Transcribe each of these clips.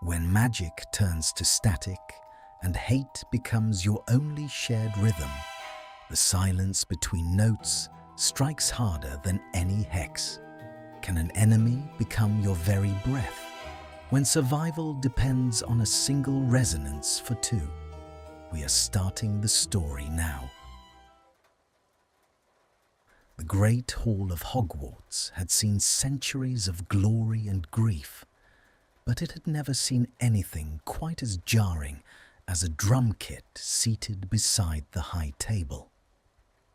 When magic turns to static and hate becomes your only shared rhythm, the silence between notes strikes harder than any hex. Can an enemy become your very breath? When survival depends on a single resonance for two. We are starting the story now. The Great Hall of Hogwarts had seen centuries of glory and grief, but it had never seen anything quite as jarring as a drum kit seated beside the high table.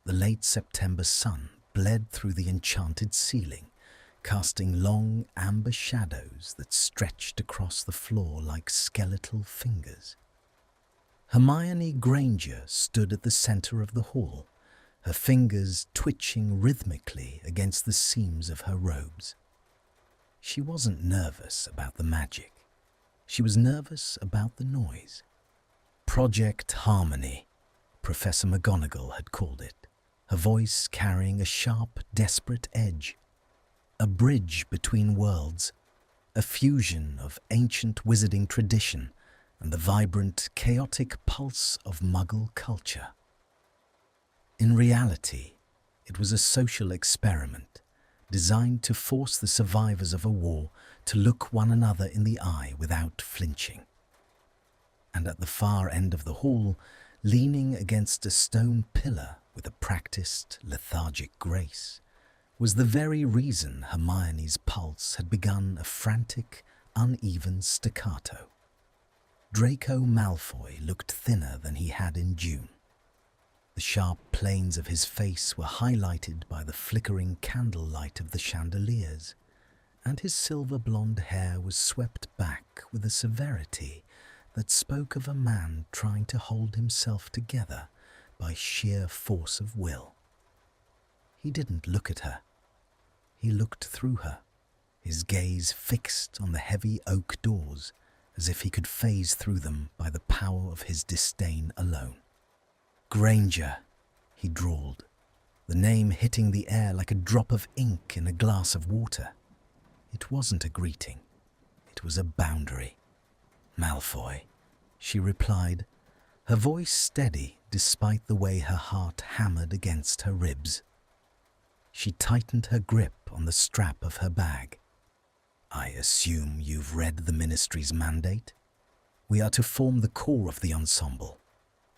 The late September sun bled through the enchanted ceiling, casting long amber shadows that stretched across the floor like skeletal fingers. Hermione Granger stood at the center of the hall, her fingers twitching rhythmically against the seams of her robes. She wasn't nervous about the magic. She was nervous about the noise. Project Harmony, Professor McGonagall had called it, her voice carrying a sharp, desperate edge. A bridge between worlds, a fusion of ancient wizarding tradition and the vibrant, chaotic pulse of Muggle culture. In reality, it was a social experiment designed to force the survivors of a war to look one another in the eye without flinching. And at the far end of the hall, leaning against a stone pillar with a practiced, lethargic grace, was the very reason Hermione's pulse had begun a frantic, uneven staccato. Draco Malfoy looked thinner than he had in June. The sharp planes of his face were highlighted by the flickering candlelight of the chandeliers, and his silver-blonde hair was swept back with a severity that spoke of a man trying to hold himself together by sheer force of will. He didn't look at her. He looked through her, his gaze fixed on the heavy oak doors, as if he could phase through them by the power of his disdain alone. Granger, he drawled, the name hitting the air like a drop of ink in a glass of water. It wasn't a greeting. It was a boundary. Malfoy, she replied, her voice steady despite the way her heart hammered against her ribs. She tightened her grip on the strap of her bag. I assume you've read the Ministry's mandate? We are to form the core of the ensemble.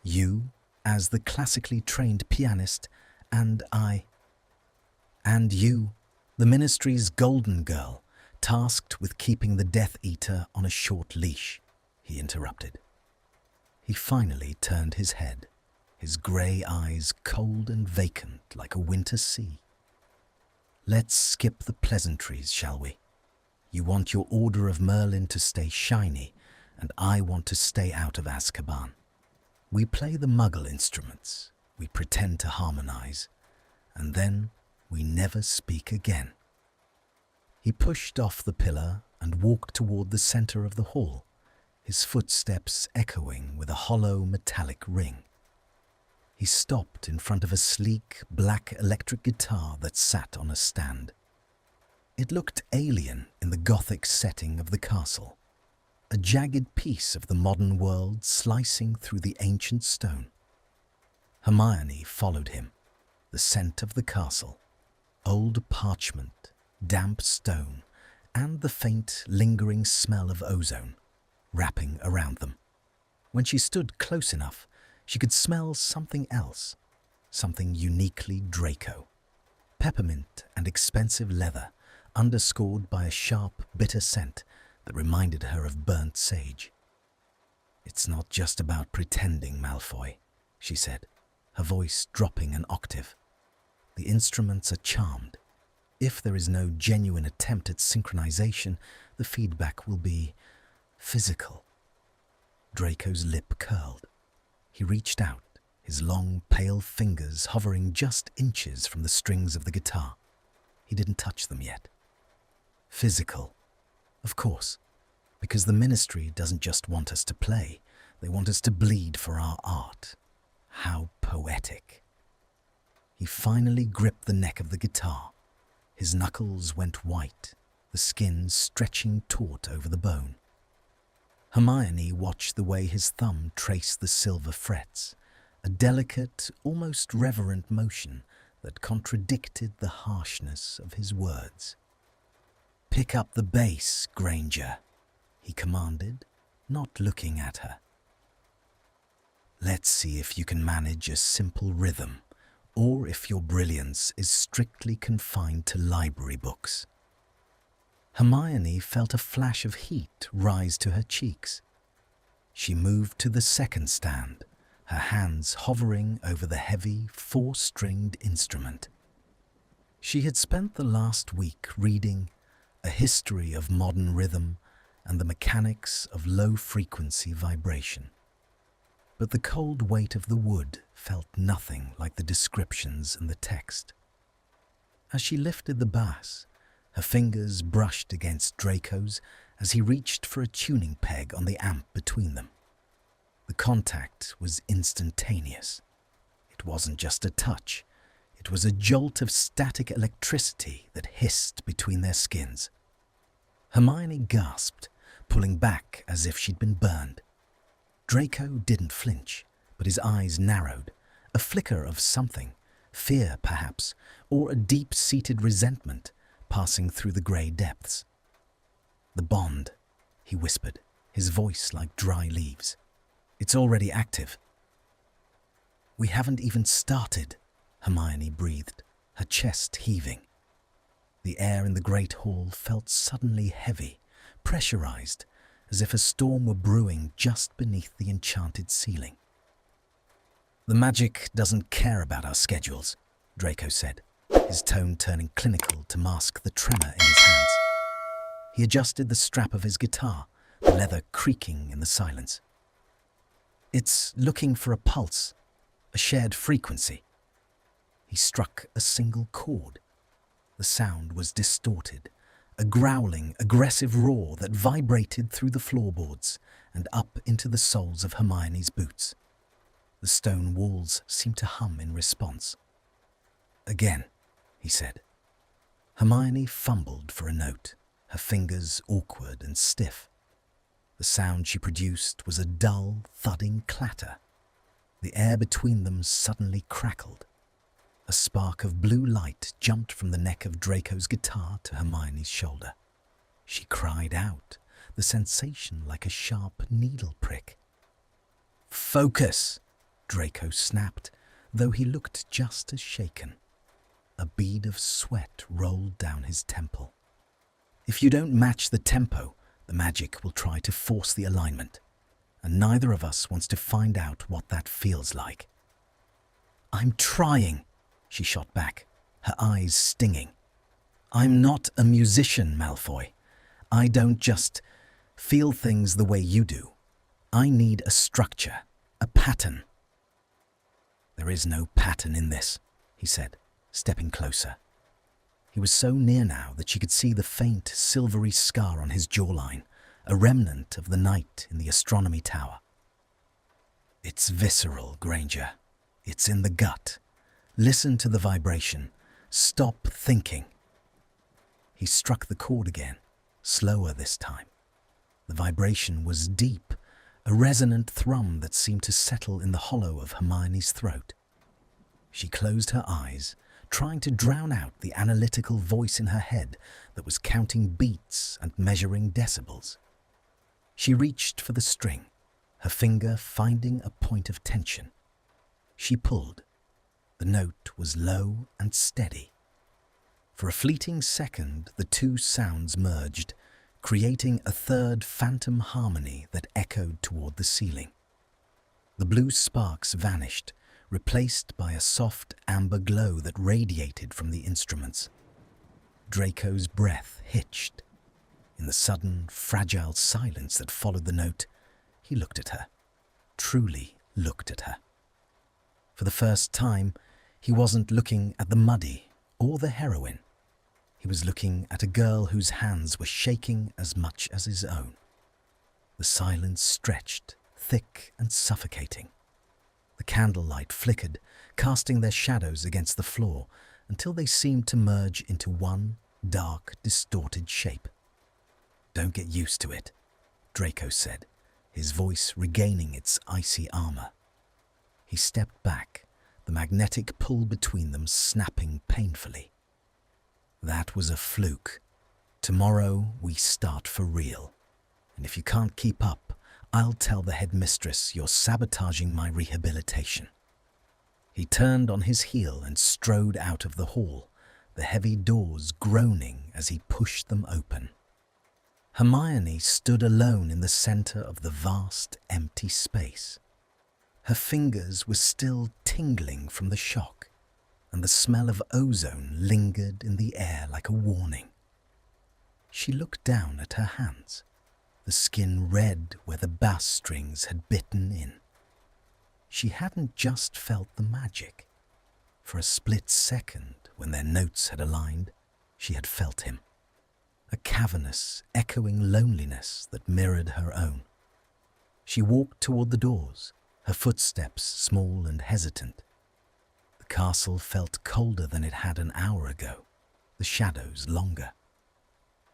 You, as the classically trained pianist, and I. And you, the Ministry's golden girl, tasked with keeping the Death Eater on a short leash, he interrupted. He finally turned his head, his grey eyes cold and vacant like a winter sea. Let's skip the pleasantries, shall we? You want your Order of Merlin to stay shiny, and I want to stay out of Azkaban. We play the Muggle instruments, we pretend to harmonize, and then we never speak again. He pushed off the pillar and walked toward the center of the hall, his footsteps echoing with a hollow metallic ring. He stopped in front of a sleek, black electric guitar that sat on a stand. It looked alien in the Gothic setting of the castle, a jagged piece of the modern world slicing through the ancient stone. Hermione followed him, the scent of the castle, old parchment, damp stone, and the faint, lingering smell of ozone wrapping around them. When she stood close enough, she could smell something else, something uniquely Draco. Peppermint and expensive leather, underscored by a sharp, bitter scent that reminded her of burnt sage. It's not just about pretending, Malfoy, she said, her voice dropping an octave. The instruments are charmed. If there is no genuine attempt at synchronization, the feedback will be physical. Draco's lip curled. He reached out, his long, pale fingers hovering just inches from the strings of the guitar. He didn't touch them yet. Physical, of course, because the Ministry doesn't just want us to play, they want us to bleed for our art. How poetic. He finally gripped the neck of the guitar. His knuckles went white, the skin stretching taut over the bone. Hermione watched the way his thumb traced the silver frets, a delicate, almost reverent motion that contradicted the harshness of his words. "Pick up the bass, Granger," he commanded, not looking at her. "Let's see if you can manage a simple rhythm, or if your brilliance is strictly confined to library books." Hermione felt a flash of heat rise to her cheeks. She moved to the second stand, her hands hovering over the heavy, four-stringed instrument. She had spent the last week reading A History of Modern Rhythm and the Mechanics of Low-Frequency Vibration. But the cold weight of the wood felt nothing like the descriptions in the text. As she lifted the bass, her fingers brushed against Draco's as he reached for a tuning peg on the amp between them. The contact was instantaneous. It wasn't just a touch. It was a jolt of static electricity that hissed between their skins. Hermione gasped, pulling back as if she'd been burned. Draco didn't flinch, but his eyes narrowed, a flicker of something, fear perhaps, or a deep-seated resentment passing through the grey depths. "The bond," he whispered, his voice like dry leaves. "It's already active." "We haven't even started," Hermione breathed, her chest heaving. The air in the great hall felt suddenly heavy, pressurized, as if a storm were brewing just beneath the enchanted ceiling. "The magic doesn't care about our schedules," Draco said, his tone turning clinical to mask the tremor in his hands. He adjusted the strap of his guitar, the leather creaking in the silence. "It's looking for a pulse, a shared frequency." He struck a single chord. The sound was distorted, a growling, aggressive roar that vibrated through the floorboards and up into the soles of Hermione's boots. The stone walls seemed to hum in response. "Again," he said. Hermione fumbled for a note, her fingers awkward and stiff. The sound she produced was a dull, thudding clatter. The air between them suddenly crackled. A spark of blue light jumped from the neck of Draco's guitar to Hermione's shoulder. She cried out, the sensation like a sharp needle prick. "Focus!" Draco snapped, though he looked just as shaken. A bead of sweat rolled down his temple. "If you don't match the tempo, the magic will try to force the alignment, and neither of us wants to find out what that feels like." "I'm trying," she shot back, her eyes stinging. "I'm not a musician, Malfoy. I don't just feel things the way you do. I need a structure, a pattern." "There is no pattern in this," he said, stepping closer. He was so near now that she could see the faint, silvery scar on his jawline, a remnant of the night in the astronomy tower. "It's visceral, Granger. It's in the gut. Listen to the vibration. Stop thinking." He struck the chord again, slower this time. The vibration was deep, a resonant thrum that seemed to settle in the hollow of Hermione's throat. She closed her eyes, trying to drown out the analytical voice in her head that was counting beats and measuring decibels. She reached for the string, her finger finding a point of tension. She pulled. The note was low and steady. For a fleeting second, the two sounds merged, creating a third phantom harmony that echoed toward the ceiling. The blue sparks vanished, replaced by a soft amber glow that radiated from the instruments. Draco's breath hitched. In the sudden, fragile silence that followed the note, he looked at her, truly looked at her. For the first time, he wasn't looking at the muddy or the heroine. He was looking at a girl whose hands were shaking as much as his own. The silence stretched, thick and suffocating. The candlelight flickered, casting their shadows against the floor until they seemed to merge into one dark, distorted shape. "Don't get used to it," Draco said, his voice regaining its icy armor. He stepped back, the magnetic pull between them snapping painfully. That was a fluke. Tomorrow we start for real. And if you can't keep up, I'll tell the headmistress you're sabotaging my rehabilitation. He turned on his heel and strode out of the hall, the heavy doors groaning as he pushed them open. Hermione stood alone in the center of the vast, empty space. Her fingers were still tingling from the shock, and the smell of ozone lingered in the air like a warning. She looked down at her hands, the skin red where the bass strings had bitten in. She hadn't just felt the magic. For a split second, when their notes had aligned, she had felt him. A cavernous, echoing loneliness that mirrored her own. She walked toward the doors, her footsteps small and hesitant. The castle felt colder than it had an hour ago, the shadows longer.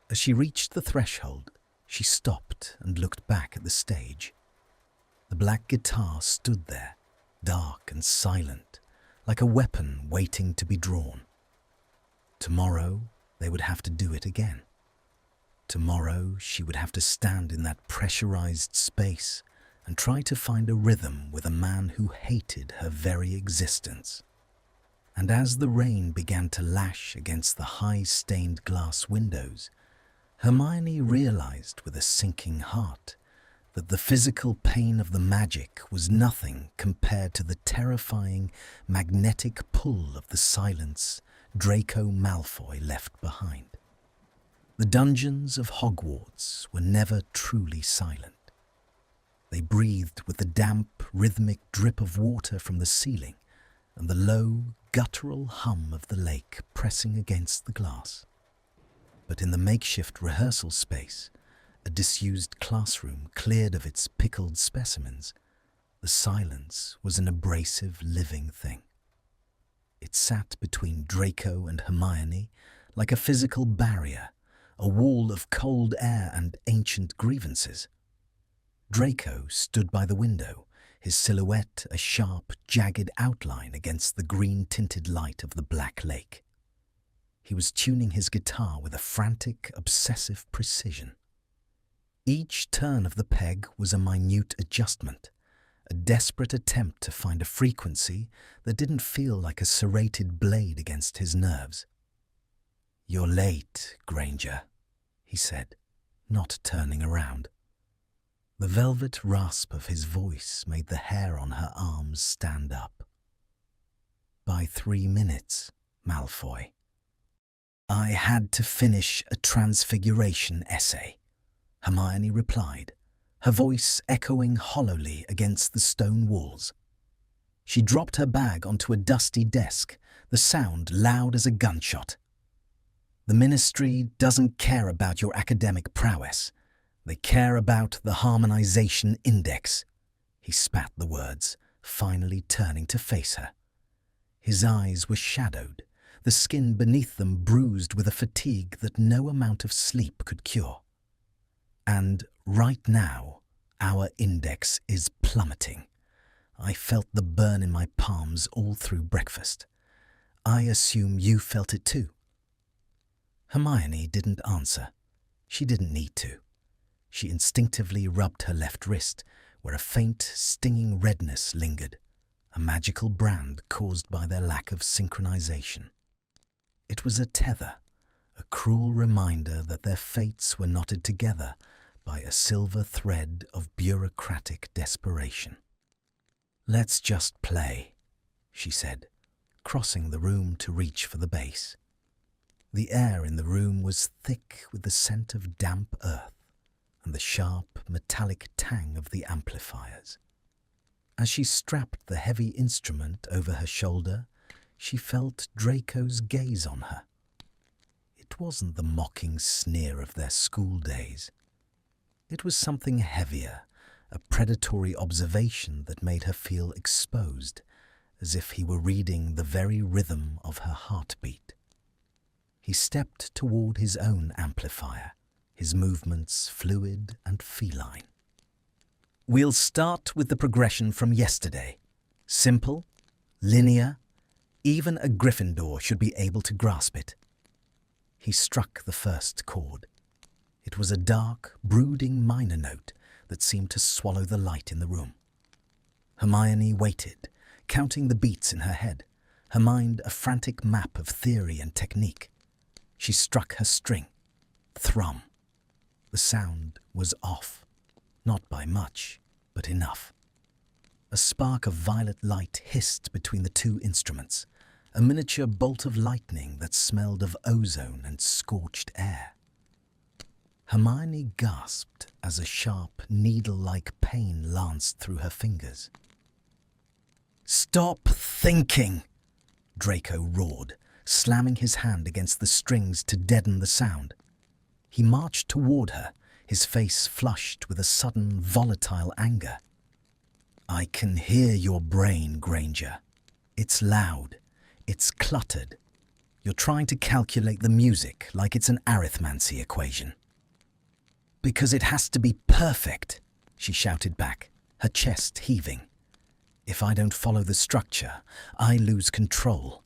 As she reached the threshold, she stopped and looked back at the stage. The black guitar stood there, dark and silent, like a weapon waiting to be drawn. Tomorrow, they would have to do it again. Tomorrow, she would have to stand in that pressurized space and try to find a rhythm with a man who hated her very existence. And as the rain began to lash against the high-stained glass windows, Hermione realized with a sinking heart that the physical pain of the magic was nothing compared to the terrifying magnetic pull of the silence Draco Malfoy left behind. The dungeons of Hogwarts were never truly silent. They breathed with the damp, rhythmic drip of water from the ceiling and the low, guttural hum of the lake pressing against the glass. But in the makeshift rehearsal space, a disused classroom cleared of its pickled specimens, the silence was an abrasive living thing. It sat between Draco and Hermione like a physical barrier, a wall of cold air and ancient grievances. Draco stood by the window, his silhouette a sharp, jagged outline against the green-tinted light of the black lake. He was tuning his guitar with a frantic, obsessive precision. Each turn of the peg was a minute adjustment, a desperate attempt to find a frequency that didn't feel like a serrated blade against his nerves. "You're late, Granger," he said, not turning around. The velvet rasp of his voice made the hair on her arms stand up. "By 3 minutes, Malfoy." "I had to finish a transfiguration essay," Hermione replied, her voice echoing hollowly against the stone walls. She dropped her bag onto a dusty desk, the sound loud as a gunshot. "The Ministry doesn't care about your academic prowess. They care about the harmonization index." He spat the words, finally turning to face her. His eyes were shadowed, the skin beneath them bruised with a fatigue that no amount of sleep could cure. "And right now, our index is plummeting. I felt the burn in my palms all through breakfast. I assume you felt it too." Hermione didn't answer. She didn't need to. She instinctively rubbed her left wrist, where a faint, stinging redness lingered, a magical brand caused by their lack of synchronization. It was a tether, a cruel reminder that their fates were knotted together by a silver thread of bureaucratic desperation. "Let's just play," she said, crossing the room to reach for the bass. The air in the room was thick with the scent of damp earth and the sharp, metallic tang of the amplifiers. As she strapped the heavy instrument over her shoulder, she felt Draco's gaze on her. It wasn't the mocking sneer of their school days. It was something heavier, a predatory observation that made her feel exposed, as if he were reading the very rhythm of her heartbeat. He stepped toward his own amplifier, his movements fluid and feline. We'll start with the progression from yesterday. Simple, linear, even a Gryffindor should be able to grasp it. He struck the first chord. It was a dark, brooding minor note that seemed to swallow the light in the room. Hermione waited, counting the beats in her head, her mind a frantic map of theory and technique. She struck her string. Thrum. The sound was off. Not by much, but enough. A spark of violet light hissed between the two instruments, a miniature bolt of lightning that smelled of ozone and scorched air. Hermione gasped as a sharp, needle-like pain lanced through her fingers. "Stop thinking!" Draco roared, slamming his hand against the strings to deaden the sound. He marched toward her, his face flushed with a sudden, volatile anger. "I can hear your brain, Granger. It's loud. It's cluttered. You're trying to calculate the music like it's an arithmancy equation." "Because it has to be perfect," she shouted back, her chest heaving. "If I don't follow the structure, I lose control.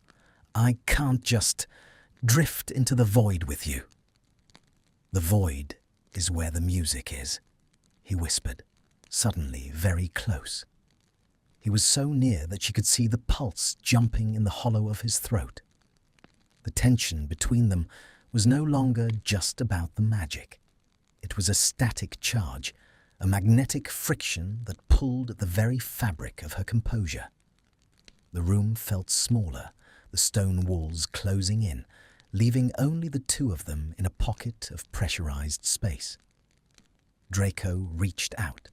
I can't just drift into the void with you." "The void is where the music is," he whispered, suddenly very close. He was so near that she could see the pulse jumping in the hollow of his throat. The tension between them was no longer just about the magic. It was a static charge, a magnetic friction that pulled at the very fabric of her composure. The room felt smaller, the stone walls closing in, leaving only the two of them in a pocket of pressurized space. Draco reached out.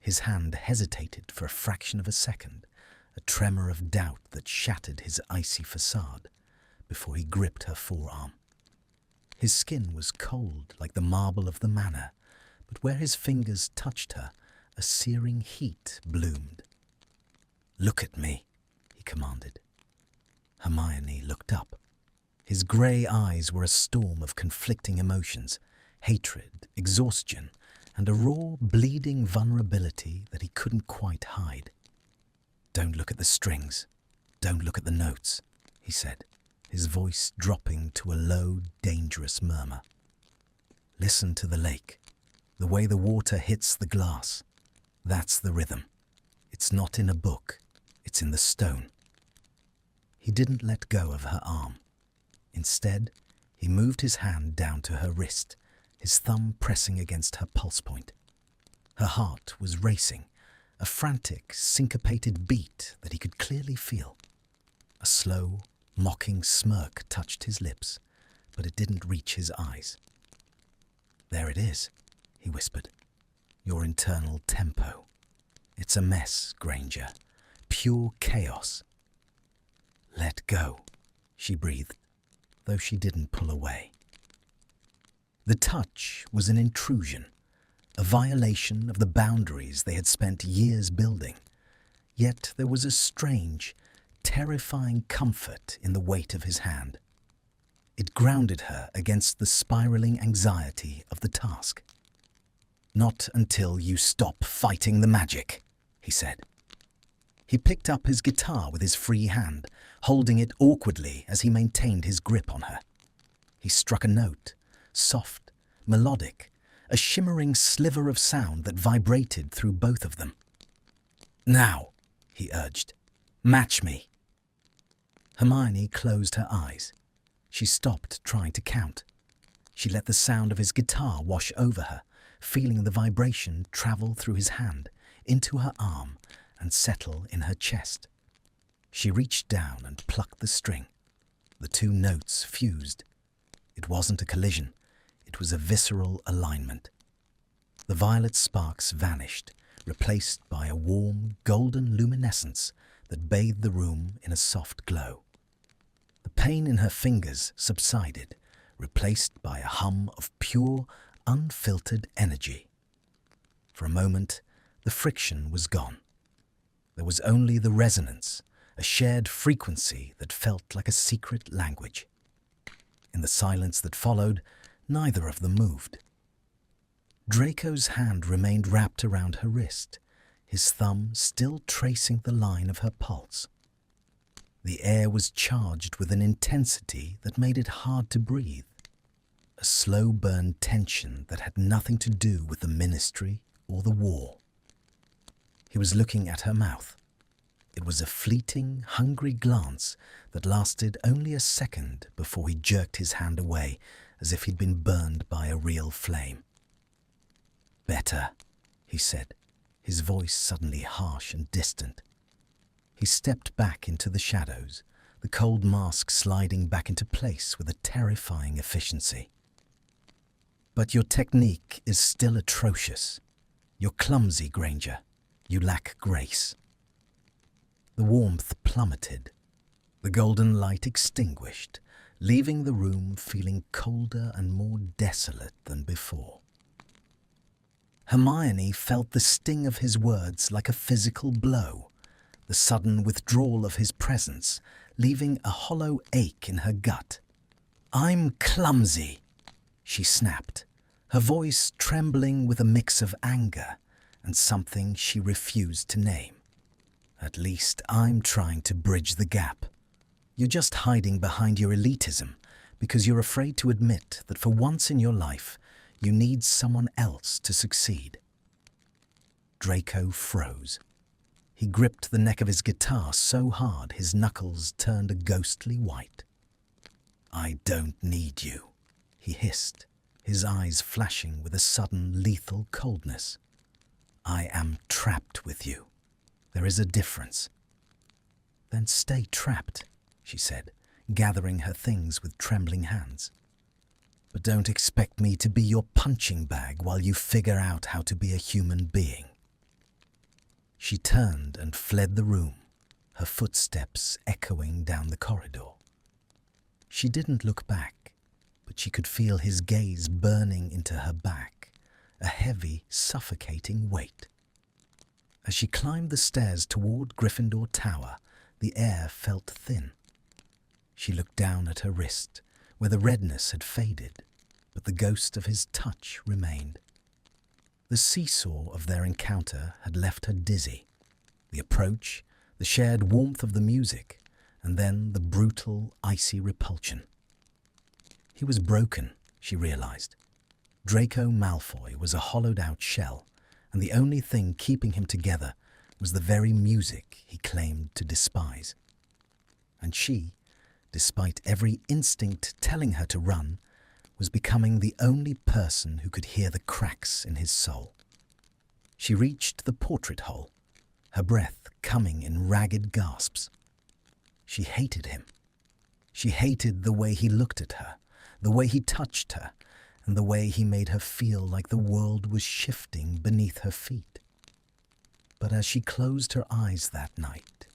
His hand hesitated for a fraction of a second, a tremor of doubt that shattered his icy facade, before he gripped her forearm. His skin was cold like the marble of the manor, but where his fingers touched her, a searing heat bloomed. "Look at me," he commanded. Hermione looked up. His grey eyes were a storm of conflicting emotions, hatred, exhaustion, and a raw, bleeding vulnerability that he couldn't quite hide. "Don't look at the strings. Don't look at the notes," he said, his voice dropping to a low, dangerous murmur. "Listen to the lake, the way the water hits the glass. That's the rhythm. It's not in a book, it's in the stone." He didn't let go of her arm. Instead, he moved his hand down to her wrist, his thumb pressing against her pulse point. Her heart was racing, a frantic, syncopated beat that he could clearly feel. A slow, mocking smirk touched his lips, but it didn't reach his eyes. "There it is," he whispered. "Your internal tempo. It's a mess, Granger. Pure chaos." "Let go," she breathed, though she didn't pull away. The touch was an intrusion, a violation of the boundaries they had spent years building. Yet there was a strange, terrifying comfort in the weight of his hand. It grounded her against the spiraling anxiety of the task. "Not until you stop fighting the magic," he said. He picked up his guitar with his free hand, holding it awkwardly as he maintained his grip on her. He struck a note, soft, melodic, a shimmering sliver of sound that vibrated through both of them. "Now," he urged, "match me." Hermione closed her eyes. She stopped trying to count. She let the sound of his guitar wash over her, feeling the vibration travel through his hand, into her arm, and settle in her chest. She reached down and plucked the string. The two notes fused. It wasn't a collision. It was a visceral alignment. The violet sparks vanished, replaced by a warm, golden luminescence that bathed the room in a soft glow. The pain in her fingers subsided, replaced by a hum of pure, unfiltered energy. For a moment, the friction was gone. There was only the resonance, a shared frequency that felt like a secret language. In the silence that followed, neither of them moved. Draco's hand remained wrapped around her wrist, his thumb still tracing the line of her pulse. The air was charged with an intensity that made it hard to breathe, a slow-burn tension that had nothing to do with the ministry or the war. He was looking at her mouth. It was a fleeting, hungry glance that lasted only a second before he jerked his hand away as if he'd been burned by a real flame. "Better," he said, his voice suddenly harsh and distant. He stepped back into the shadows, the cold mask sliding back into place with a terrifying efficiency. "But your technique is still atrocious. You're clumsy, Granger. You lack grace." The warmth plummeted, the golden light extinguished, leaving the room feeling colder and more desolate than before. Hermione felt the sting of his words like a physical blow, the sudden withdrawal of his presence, leaving a hollow ache in her gut. "I'm clumsy," she snapped, her voice trembling with a mix of anger and something she refused to name. "At least I'm trying to bridge the gap. You're just hiding behind your elitism because you're afraid to admit that for once in your life, you need someone else to succeed." Draco froze. He gripped the neck of his guitar so hard his knuckles turned a ghostly white. "I don't need you," he hissed, his eyes flashing with a sudden lethal coldness. "I am trapped with you. There is a difference." "Then stay trapped," she said, gathering her things with trembling hands. "But don't expect me to be your punching bag while you figure out how to be a human being." She turned and fled the room, her footsteps echoing down the corridor. She didn't look back, but she could feel his gaze burning into her back, a heavy, suffocating weight. As she climbed the stairs toward Gryffindor Tower, the air felt thin. She looked down at her wrist, where the redness had faded, but the ghost of his touch remained. The seesaw of their encounter had left her dizzy. The approach, the shared warmth of the music, and then the brutal, icy repulsion. He was broken, she realized. Draco Malfoy was a hollowed-out shell, and the only thing keeping him together was the very music he claimed to despise. And she, despite every instinct telling her to run, was becoming the only person who could hear the cracks in his soul. She reached the portrait hole, her breath coming in ragged gasps. She hated him. She hated the way he looked at her, the way he touched her, and the way he made her feel like the world was shifting beneath her feet. But as she closed her eyes that night,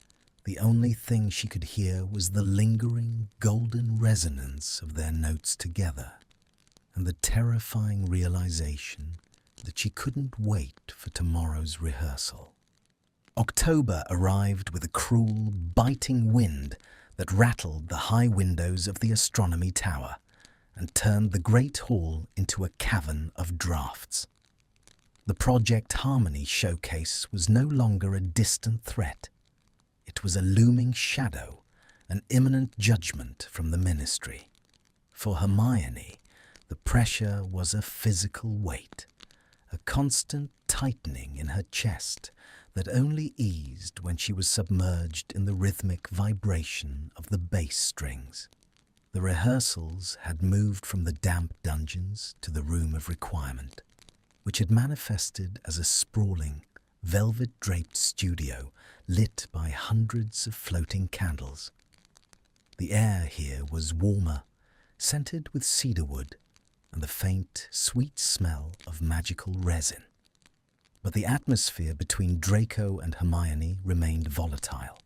the only thing she could hear was the lingering golden resonance of their notes together, and the terrifying realization that she couldn't wait for tomorrow's rehearsal. October arrived with a cruel, biting wind that rattled the high windows of the astronomy tower and turned the great hall into a cavern of drafts. The Project Harmony showcase was no longer a distant threat. It was a looming shadow, an imminent judgment from the ministry. For Hermione, the pressure was a physical weight, a constant tightening in her chest that only eased when she was submerged in the rhythmic vibration of the bass strings. The rehearsals had moved from the damp dungeons to the room of requirement, which had manifested as a sprawling, velvet-draped studio lit by hundreds of floating candles. The air here was warmer, scented with cedarwood and the faint, sweet smell of magical resin. But the atmosphere between Draco and Hermione remained volatile,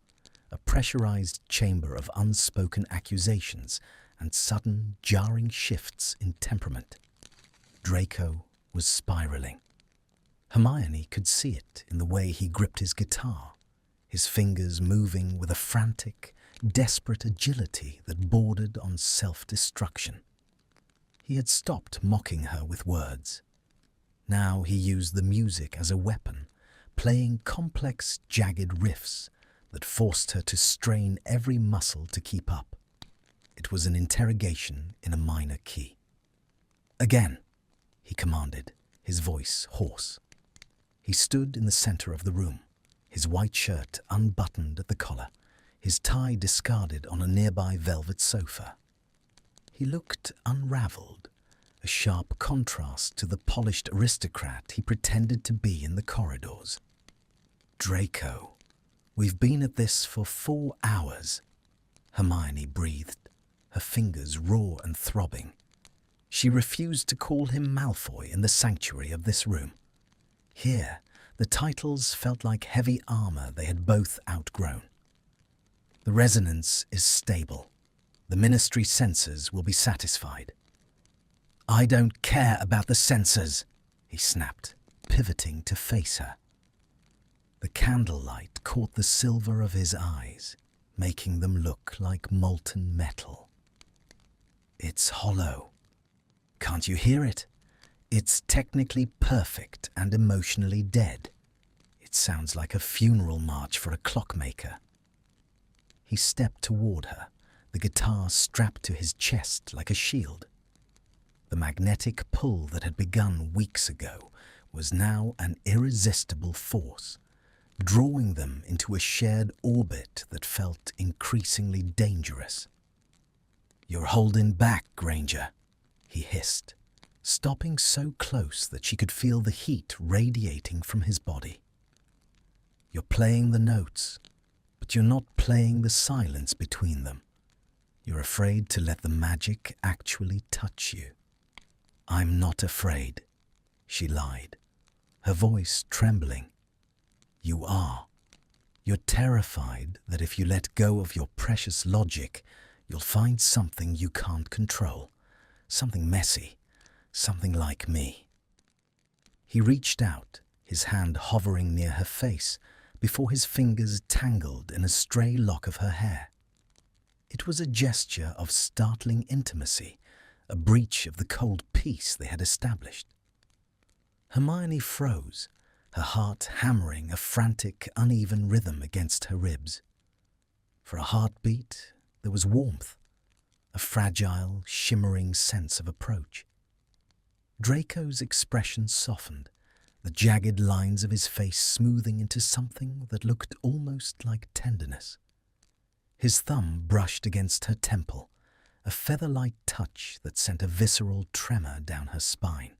a pressurized chamber of unspoken accusations and sudden, jarring shifts in temperament. Draco was spiraling. Hermione could see it in the way he gripped his guitar, his fingers moving with a frantic, desperate agility that bordered on self-destruction. He had stopped mocking her with words. Now he used the music as a weapon, playing complex, jagged riffs that forced her to strain every muscle to keep up. It was an interrogation in a minor key. "Again," he commanded, his voice hoarse. He stood in the center of the room, his white shirt unbuttoned at the collar, his tie discarded on a nearby velvet sofa. He looked unraveled, a sharp contrast to the polished aristocrat he pretended to be in the corridors. "Draco, we've been at this for 4 hours," Hermione breathed, her fingers raw and throbbing. She refused to call him Malfoy in the sanctuary of this room. Here, the titles felt like heavy armor they had both outgrown. "The resonance is stable. The Ministry censors will be satisfied." "I don't care about the censors," he snapped, pivoting to face her. The candlelight caught the silver of his eyes, making them look like molten metal. "It's hollow. Can't you hear it? It's technically perfect and emotionally dead. It sounds like a funeral march for a clockmaker." He stepped toward her, the guitar strapped to his chest like a shield. The magnetic pull that had begun weeks ago was now an irresistible force, drawing them into a shared orbit that felt increasingly dangerous. "You're holding back, Granger," he hissed, stopping so close that she could feel the heat radiating from his body. "You're playing the notes, but you're not playing the silence between them. You're afraid to let the magic actually touch you." "I'm not afraid," she lied, her voice trembling. "You are. You're terrified that if you let go of your precious logic, you'll find something you can't control, something messy, something like me." He reached out, his hand hovering near her face, before his fingers tangled in a stray lock of her hair. It was a gesture of startling intimacy, a breach of the cold peace they had established. Hermione froze, her heart hammering a frantic, uneven rhythm against her ribs. For a heartbeat, there was warmth, a fragile, shimmering sense of approach. Draco's expression softened, the jagged lines of his face smoothing into something that looked almost like tenderness. His thumb brushed against her temple, a feather-light touch that sent a visceral tremor down her spine.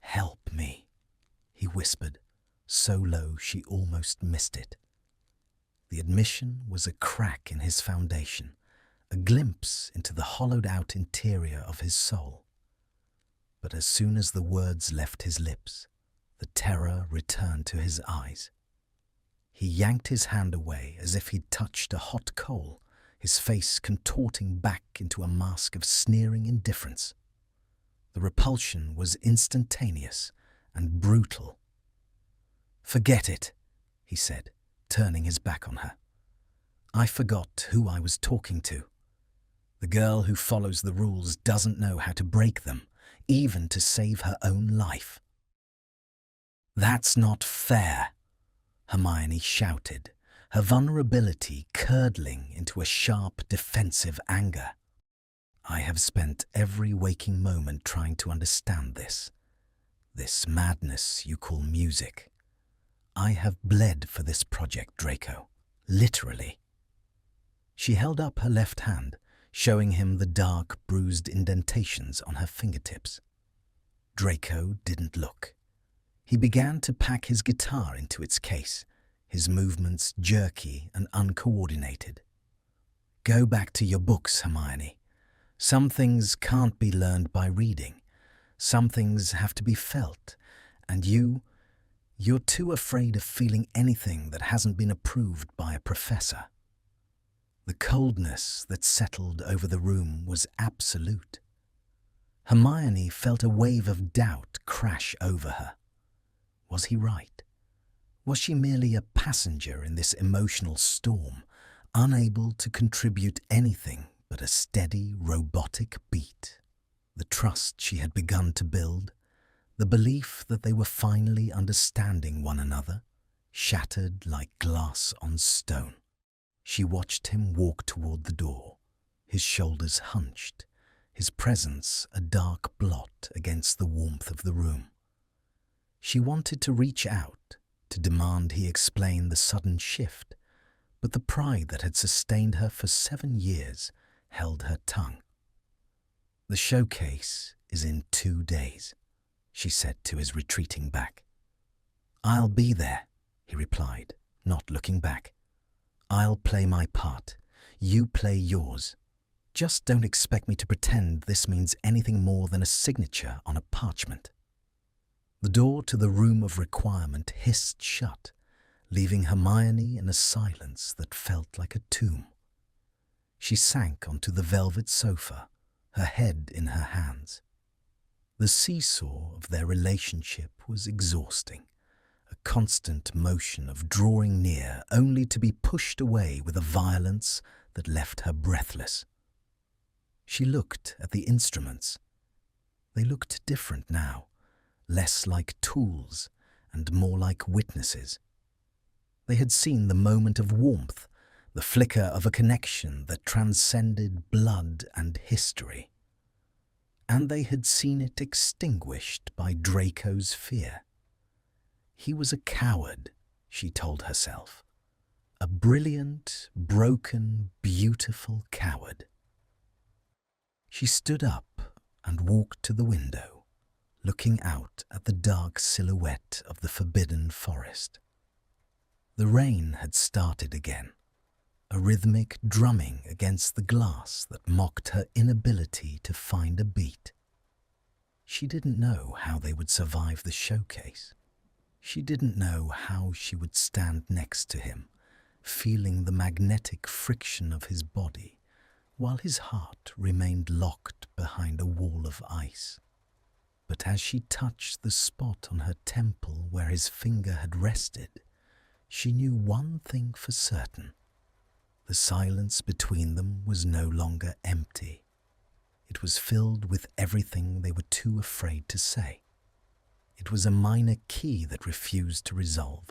"Help me," he whispered, so low she almost missed it. The admission was a crack in his foundation, a glimpse into the hollowed-out interior of his soul. But as soon as the words left his lips, the terror returned to his eyes. He yanked his hand away as if he'd touched a hot coal, his face contorting back into a mask of sneering indifference. The repulsion was instantaneous and brutal. "Forget it," he said, turning his back on her. "I forgot who I was talking to. The girl who follows the rules doesn't know how to break them, even to save her own life." "That's not fair," Hermione shouted, her vulnerability curdling into a sharp, defensive anger. "I have spent every waking moment trying to understand this madness you call music. I have bled for this project, Draco, literally." She held up her left hand, showing him the dark, bruised indentations on her fingertips. Draco didn't look. He began to pack his guitar into its case, his movements jerky and uncoordinated. "Go back to your books, Hermione. Some things can't be learned by reading. Some things have to be felt, and you're too afraid of feeling anything that hasn't been approved by a professor." The coldness that settled over the room was absolute. Hermione felt a wave of doubt crash over her. Was he right? Was she merely a passenger in this emotional storm, unable to contribute anything but a steady, robotic beat? The trust she had begun to build, The belief that they were finally understanding one another shattered like glass on stone. She watched him walk toward the door, his shoulders hunched, his presence a dark blot against the warmth of the room. She wanted to reach out, to demand he explain the sudden shift, but the pride that had sustained her for 7 years held her tongue. "The showcase is in 2 days," she said to his retreating back. "I'll be there," he replied, not looking back. "I'll play my part. You play yours. Just don't expect me to pretend this means anything more than a signature on a parchment." The door to the room of requirement hissed shut, leaving Hermione in a silence that felt like a tomb. She sank onto the velvet sofa, her head in her hands. The seesaw of their relationship was exhausting, a constant motion of drawing near only to be pushed away with a violence that left her breathless. She looked at the instruments. They looked different now, less like tools and more like witnesses. They had seen the moment of warmth, the flicker of a connection that transcended blood and history. And they had seen it extinguished by Draco's fear. He was a coward, she told herself. A brilliant, broken, beautiful coward. She stood up and walked to the window, looking out at the dark silhouette of the forbidden forest. The rain had started again, a rhythmic drumming against the glass that mocked her inability to find a beat. She didn't know how they would survive the showcase. She didn't know how she would stand next to him, feeling the magnetic friction of his body, while his heart remained locked behind a wall of ice. But as she touched the spot on her temple where his finger had rested, she knew one thing for certain. The silence between them was no longer empty. It was filled with everything they were too afraid to say. It was a minor key that refused to resolve,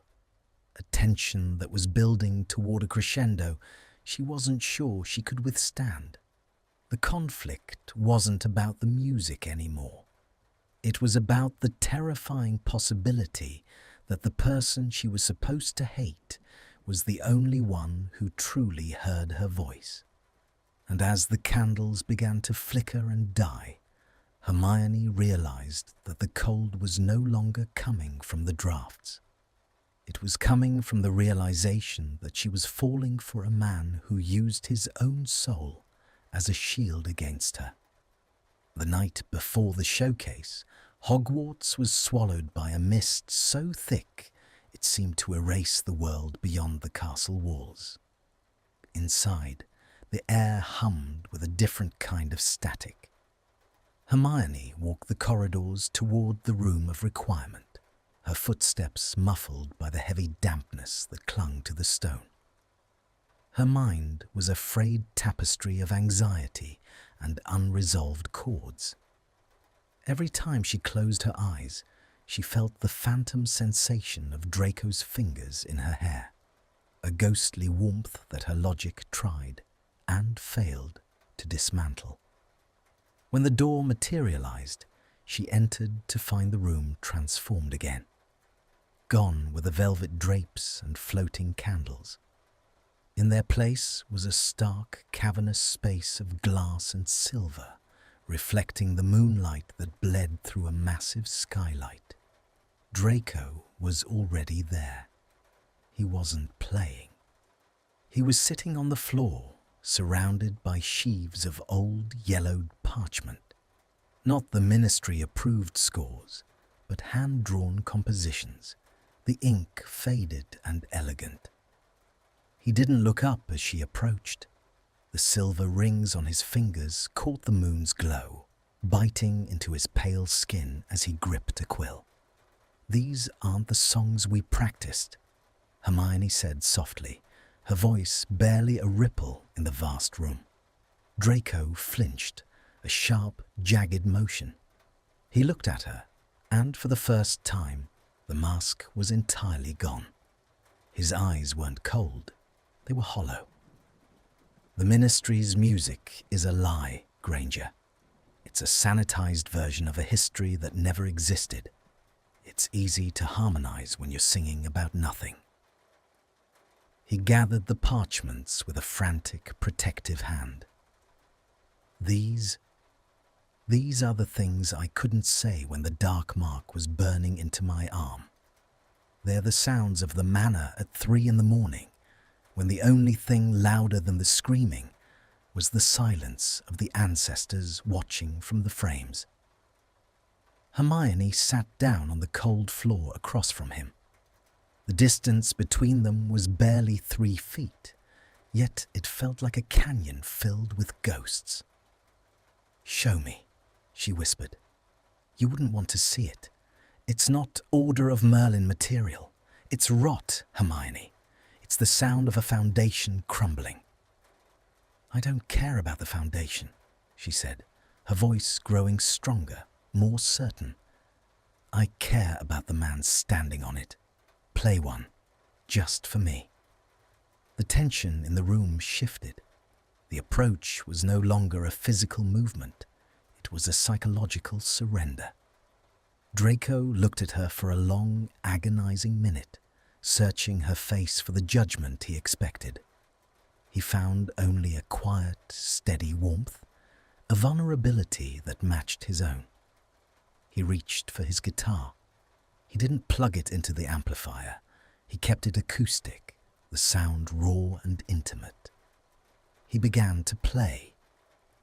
a tension that was building toward a crescendo she wasn't sure she could withstand. The conflict wasn't about the music anymore. It was about the terrifying possibility that the person she was supposed to hate was the only one who truly heard her voice. And as the candles began to flicker and die, Hermione realized that the cold was no longer coming from the drafts. It was coming from the realization that she was falling for a man who used his own soul as a shield against her. The night before the showcase, Hogwarts was swallowed by a mist so thick it seemed to erase the world beyond the castle walls. Inside, the air hummed with a different kind of static. Hermione walked the corridors toward the room of requirement, her footsteps muffled by the heavy dampness that clung to the stone. Her mind was a frayed tapestry of anxiety and unresolved chords. Every time she closed her eyes, she felt the phantom sensation of Draco's fingers in her hair, a ghostly warmth that her logic tried and failed to dismantle. When the door materialized, she entered to find the room transformed again. Gone were the velvet drapes and floating candles. In their place was a stark, cavernous space of glass and silver, reflecting the moonlight that bled through a massive skylight. Draco was already there. He wasn't playing. He was sitting on the floor, surrounded by sheaves of old yellowed parchment. Not the ministry-approved scores, but hand-drawn compositions, the ink faded and elegant. He didn't look up as she approached. The silver rings on his fingers caught the moon's glow, biting into his pale skin as he gripped a quill. "These aren't the songs we practiced," Hermione said softly, her voice barely a ripple in the vast room. Draco flinched, a sharp, jagged motion. He looked at her, And for the first time, the mask was entirely gone. His eyes weren't cold, they were hollow. The Ministry's music is a lie, Granger. It's a sanitized version of a history that never existed. It's easy to harmonize when you're singing about nothing. He gathered the parchments with a frantic, protective hand. These are the things I couldn't say when the dark mark was burning into my arm. They're the sounds of the manor at 3 a.m, when the only thing louder than the screaming was the silence of the ancestors watching from the frames. Hermione sat down on the cold floor across from him. The distance between them was barely 3 feet, yet it felt like a canyon filled with ghosts. "Show me," she whispered. "You wouldn't want to see it. It's not Order of Merlin material. It's rot, Hermione. It's the sound of a foundation crumbling." "I don't care about the foundation," she said, her voice growing stronger, more certain. "I care about the man standing on it. Play one, just for me." The tension in the room shifted. The approach was no longer a physical movement. It was a psychological surrender. Draco looked at her for a long, agonizing minute, searching her face for the judgment he expected. He found only a quiet, steady warmth, a vulnerability that matched his own. He reached for his guitar. He didn't plug it into the amplifier. He kept it acoustic, the sound raw and intimate. He began to play.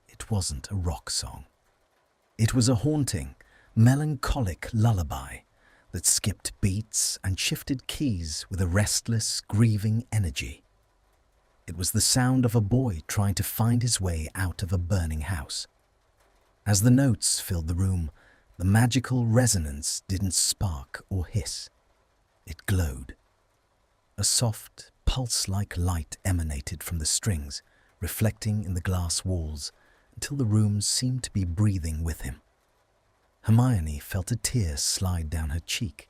It wasn't a rock song. It was a haunting, melancholic lullaby that skipped beats and shifted keys with a restless, grieving energy. It was the sound of a boy trying to find his way out of a burning house. As the notes filled the room, the magical resonance didn't spark or hiss. It glowed. A soft, pulse-like light emanated from the strings, reflecting in the glass walls until the room seemed to be breathing with him. Hermione felt a tear slide down her cheek.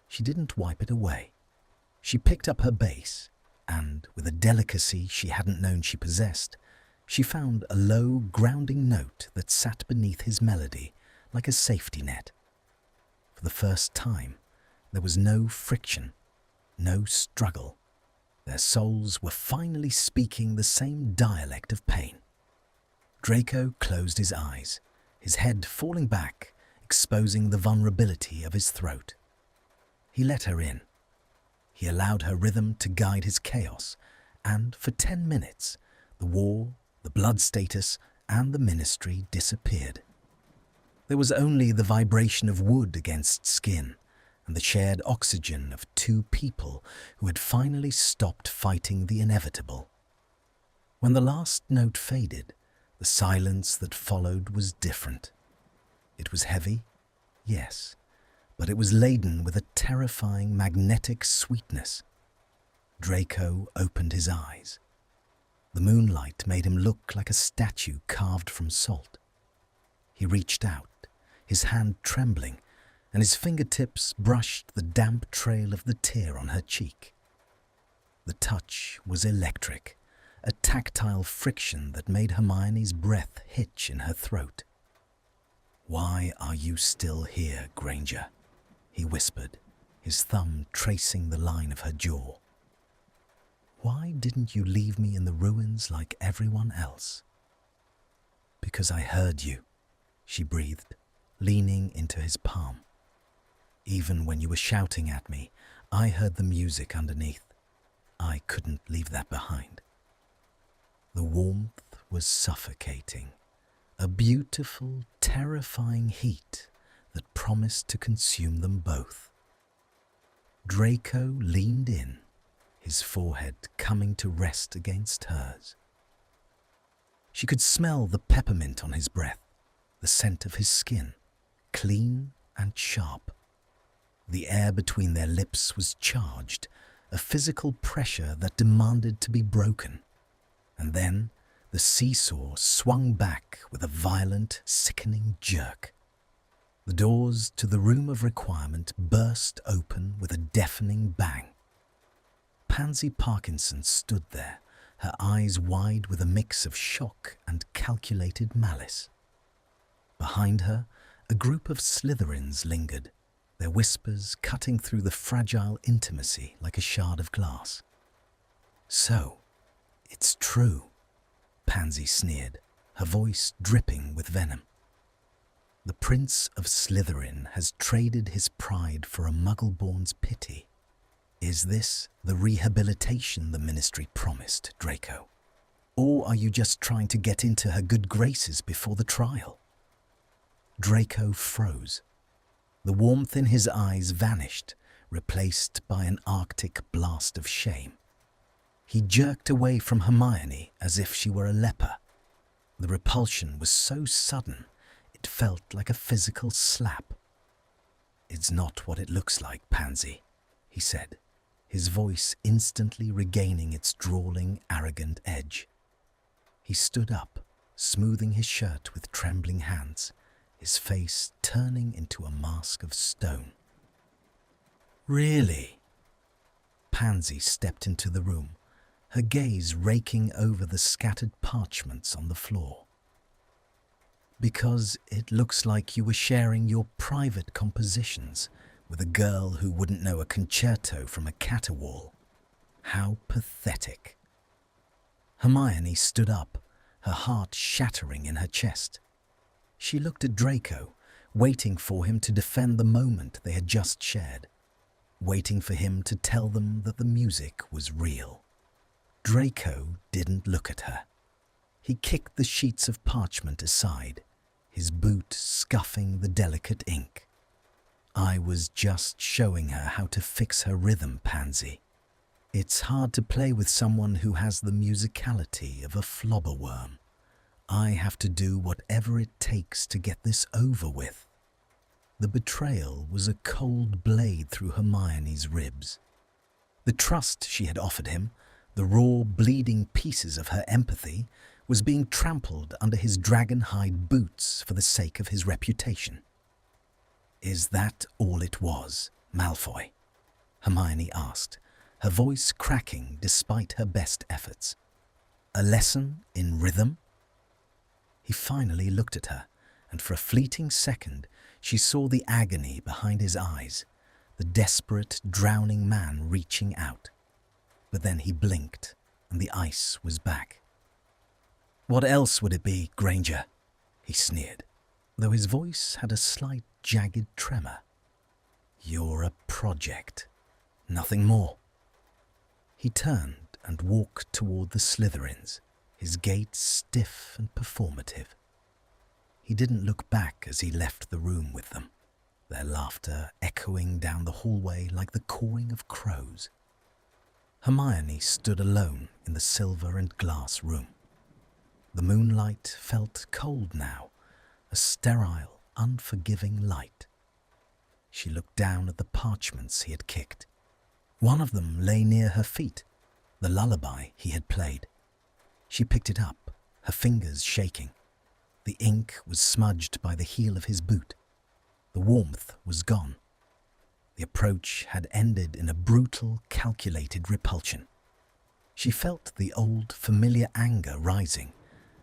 She didn't wipe it away. She picked up her bass, and, with a delicacy she hadn't known she possessed, she found a low, grounding note that sat beneath his melody like a safety net. For the first time, there was no friction, no struggle. Their souls were finally speaking the same dialect of pain. Draco closed his eyes, his head falling back, exposing the vulnerability of his throat. He let her in. He allowed her rhythm to guide his chaos, and for 10 minutes, the war, the blood status, and the Ministry disappeared. There was only the vibration of wood against skin, and the shared oxygen of 2 people who had finally stopped fighting the inevitable. When the last note faded, the silence that followed was different. It was heavy, yes, but it was laden with a terrifying magnetic sweetness. Draco opened his eyes. The moonlight made him look like a statue carved from salt. He reached out, his hand trembling, and his fingertips brushed the damp trail of the tear on her cheek. The touch was electric, a tactile friction that made Hermione's breath hitch in her throat. "Why are you still here, Granger?" he whispered, his thumb tracing the line of her jaw. "Why didn't you leave me in the ruins like everyone else?" "Because I heard you," she breathed, leaning into his palm. "Even when you were shouting at me, I heard the music underneath. I couldn't leave that behind." The warmth was suffocating, a beautiful, terrifying heat that promised to consume them both. Draco leaned in, his forehead coming to rest against hers. She could smell the peppermint on his breath, the scent of his skin, clean and sharp. The air between their lips was charged, a physical pressure that demanded to be broken. And then the seesaw swung back with a violent, sickening jerk. The doors to the room of requirement burst open with a deafening bang. Pansy Parkinson stood there, her eyes wide with a mix of shock and calculated malice. Behind her, a group of Slytherins lingered, their whispers cutting through the fragile intimacy like a shard of glass. "So, it's true," Pansy sneered, her voice dripping with venom. "The Prince of Slytherin has traded his pride for a Muggle-born's pity. Is this the rehabilitation the Ministry promised, Draco? Or are you just trying to get into her good graces before the trial?" Draco froze. The warmth in his eyes vanished, replaced by an arctic blast of shame. He jerked away from Hermione as if she were a leper. The repulsion was so sudden, it felt like a physical slap. "It's not what it looks like, Pansy," he said, his voice instantly regaining its drawling, arrogant edge. He stood up, smoothing his shirt with trembling hands, his face turning into a mask of stone. "Really?" Pansy stepped into the room, her gaze raking over the scattered parchments on the floor. "Because it looks like you were sharing your private compositions with a girl who wouldn't know a concerto from a caterwaul. How pathetic." Hermione stood up, her heart shattering in her chest. She looked at Draco, waiting for him to defend the moment they had just shared, waiting for him to tell them that the music was real. Draco didn't look at her. He kicked the sheets of parchment aside, his boot scuffing the delicate ink. "I was just showing her how to fix her rhythm, Pansy. It's hard to play with someone who has the musicality of a flobberworm. I have to do whatever it takes to get this over with." The betrayal was a cold blade through Hermione's ribs. The trust she had offered him, the raw, bleeding pieces of her empathy, was being trampled under his dragon-hide boots for the sake of his reputation. "Is that all it was, Malfoy?" Hermione asked, her voice cracking despite her best efforts. "A lesson in rhythm?" He finally looked at her, and for a fleeting second she saw the agony behind his eyes, the desperate, drowning man reaching out. But then he blinked, and the ice was back. "What else would it be, Granger?" he sneered, though his voice had a slight, jagged tremor. "You're a project, nothing more." He turned and walked toward the Slytherins, his gait stiff and performative. He didn't look back as he left the room with them, their laughter echoing down the hallway like the cawing of crows. Hermione stood alone in the silver and glass room. The moonlight felt cold now, a sterile, unforgiving light. She looked down at the parchments he had kicked. One of them lay near her feet, the lullaby he had played. She picked it up, her fingers shaking. The ink was smudged by the heel of his boot. The warmth was gone. The approach had ended in a brutal, calculated repulsion. She felt the old, familiar anger rising,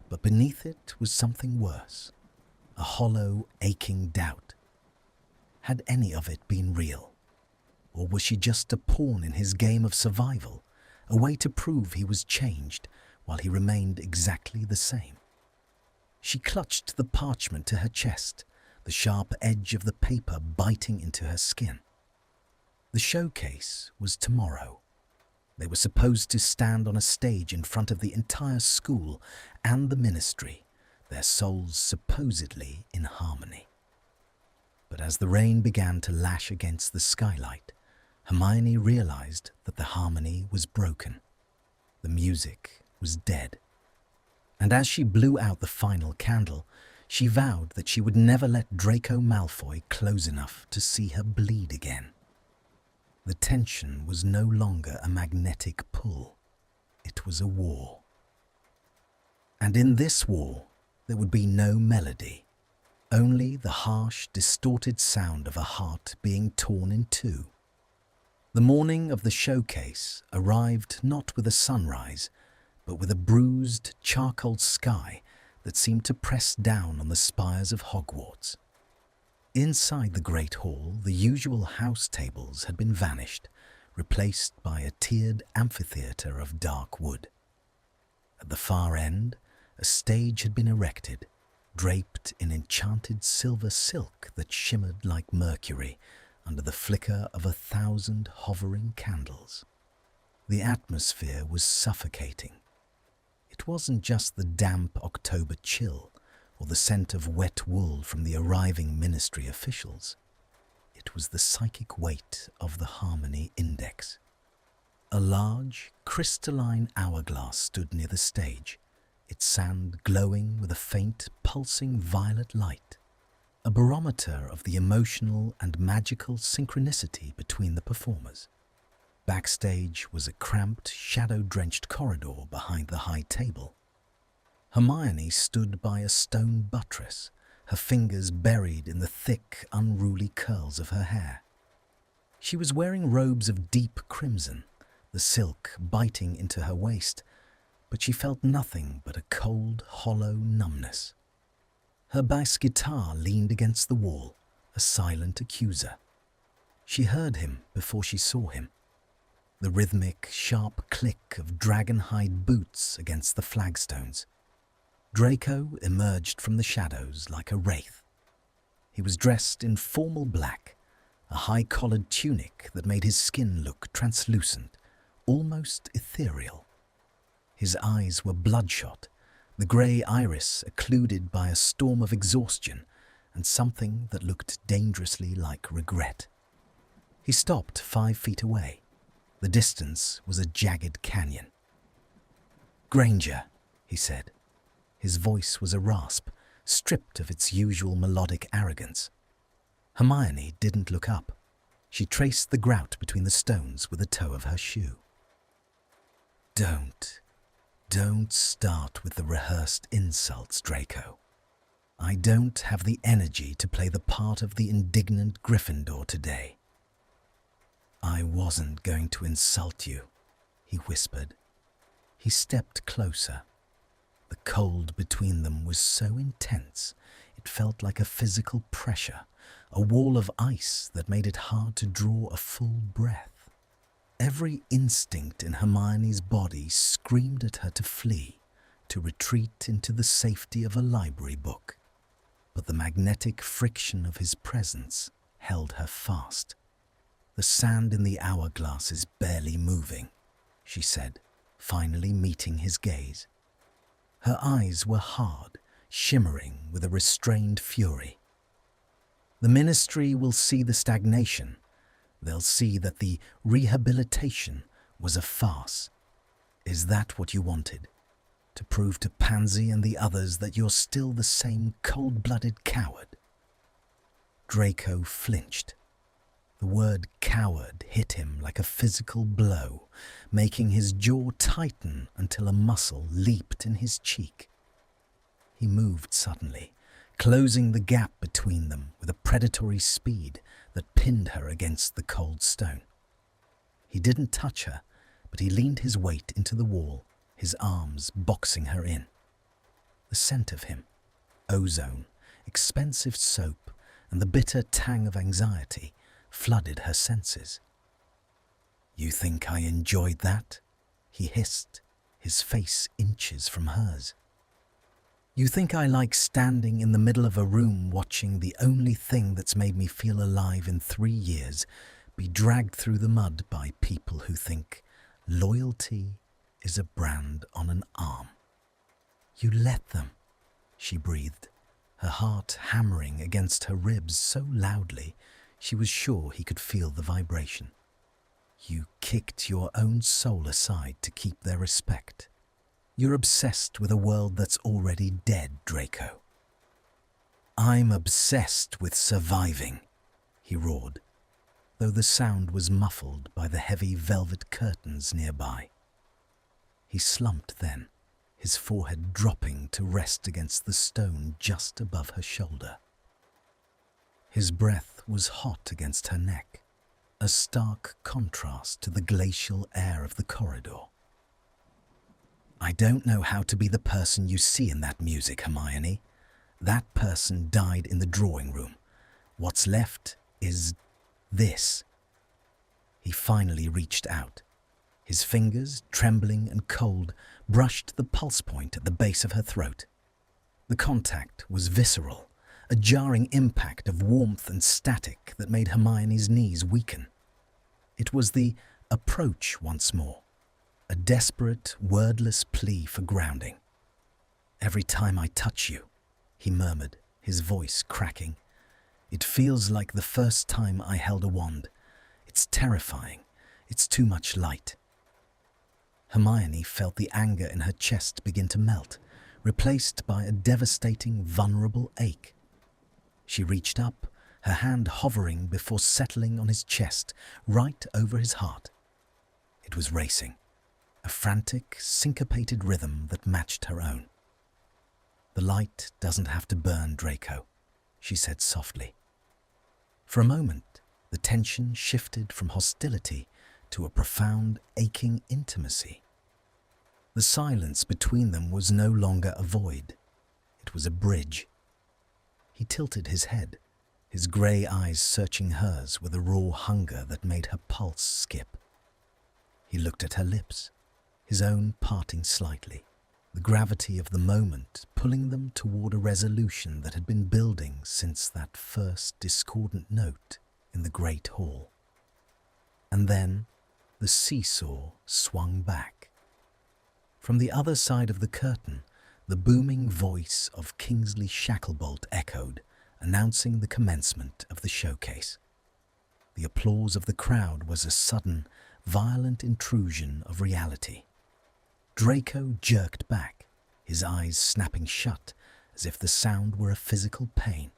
but beneath it was something worse, a hollow, aching doubt. Had any of it been real? Or was she just a pawn in his game of survival, a way to prove he was changed while he remained exactly the same? She clutched the parchment to her chest, the sharp edge of the paper biting into her skin. The showcase was tomorrow. They were supposed to stand on a stage in front of the entire school and the ministry, their souls supposedly in harmony. But as the rain began to lash against the skylight, Hermione realized that the harmony was broken. The music was dead. And as she blew out the final candle, she vowed that she would never let Draco Malfoy close enough to see her bleed again. The tension was no longer a magnetic pull. It was a war. And in this war, there would be no melody, only the harsh, distorted sound of a heart being torn in two. The morning of the showcase arrived not with a sunrise, but with a bruised, charcoal sky that seemed to press down on the spires of Hogwarts. Inside the Great Hall, the usual house tables had been vanished, replaced by a tiered amphitheatre of dark wood. At the far end, a stage had been erected, draped in enchanted silver silk that shimmered like mercury under the flicker of 1,000 hovering candles. The atmosphere was suffocating. It wasn't just the damp October chill or the scent of wet wool from the arriving ministry officials. It was the psychic weight of the Harmony Index. A large, crystalline hourglass stood near the stage, its sand glowing with a faint, pulsing violet light, a barometer of the emotional and magical synchronicity between the performers. Backstage was a cramped, shadow-drenched corridor behind the high table. Hermione stood by a stone buttress, her fingers buried in the thick, unruly curls of her hair. She was wearing robes of deep crimson, the silk biting into her waist, but she felt nothing but a cold, hollow numbness. Her bass guitar leaned against the wall, a silent accuser. She heard him before she saw him. The rhythmic, sharp click of dragon-hide boots against the flagstones. Draco emerged from the shadows like a wraith. He was dressed in formal black, a high-collared tunic that made his skin look translucent, almost ethereal. His eyes were bloodshot, the grey iris occluded by a storm of exhaustion and something that looked dangerously like regret. He stopped 5 feet away. The distance was a jagged canyon. "Granger," he said. His voice was a rasp, stripped of its usual melodic arrogance. Hermione didn't look up. She traced the grout between the stones with the toe of her shoe. Don't start with the rehearsed insults, Draco. I don't have the energy to play the part of the indignant Gryffindor today." "I wasn't going to insult you," he whispered. He stepped closer. The cold between them was so intense, it felt like a physical pressure, a wall of ice that made it hard to draw a full breath. Every instinct in Hermione's body screamed at her to flee, to retreat into the safety of a library book. But the magnetic friction of his presence held her fast. "The sand in the hourglass is barely moving," she said, finally meeting his gaze. Her eyes were hard, shimmering with a restrained fury. "The ministry will see the stagnation. They'll see that the rehabilitation was a farce. Is that what you wanted? To prove to Pansy and the others that you're still the same cold-blooded coward?" Draco flinched. The word coward hit him like a physical blow, making his jaw tighten until a muscle leaped in his cheek. He moved suddenly, closing the gap between them with a predatory speed that pinned her against the cold stone. He didn't touch her, but he leaned his weight into the wall, his arms boxing her in. The scent of him, ozone, expensive soap, and the bitter tang of anxiety flooded her senses. "You think I enjoyed that?" he hissed, his face inches from hers. "You think I like standing in the middle of a room watching the only thing that's made me feel alive in 3 years be dragged through the mud by people who think loyalty is a brand on an arm? You let them," she breathed, her heart hammering against her ribs so loudly she was sure he could feel the vibration. "You kicked your own soul aside to keep their respect. You're obsessed with a world that's already dead, Draco." "I'm obsessed with surviving," he roared, though the sound was muffled by the heavy velvet curtains nearby. He slumped then, his forehead dropping to rest against the stone just above her shoulder. His breath was hot against her neck, a stark contrast to the glacial air of the corridor. "I don't know how to be the person you see in that music, Hermione. That person died in the drawing room. What's left is this." He finally reached out. His fingers, trembling and cold, brushed the pulse point at the base of her throat. The contact was visceral, a jarring impact of warmth and static that made Hermione's knees weaken. It was the approach once more, a desperate, wordless plea for grounding. "Every time I touch you," he murmured, his voice cracking, "it feels like the first time I held a wand. It's terrifying. It's too much light." Hermione felt the anger in her chest begin to melt, replaced by a devastating, vulnerable ache. She reached up, her hand hovering before settling on his chest, right over his heart. It was racing, a frantic, syncopated rhythm that matched her own. "The light doesn't have to burn, Draco," she said softly. For a moment, the tension shifted from hostility to a profound, aching intimacy. The silence between them was no longer a void. It was a bridge. He tilted his head, his grey eyes searching hers with a raw hunger that made her pulse skip. He looked at her lips, his own parting slightly, the gravity of the moment pulling them toward a resolution that had been building since that first discordant note in the great hall. And then the seesaw swung back. From the other side of the curtain, the booming voice of Kingsley Shacklebolt echoed, announcing the commencement of the showcase. The applause of the crowd was a sudden, violent intrusion of reality. Draco jerked back, his eyes snapping shut as if the sound were a physical pain.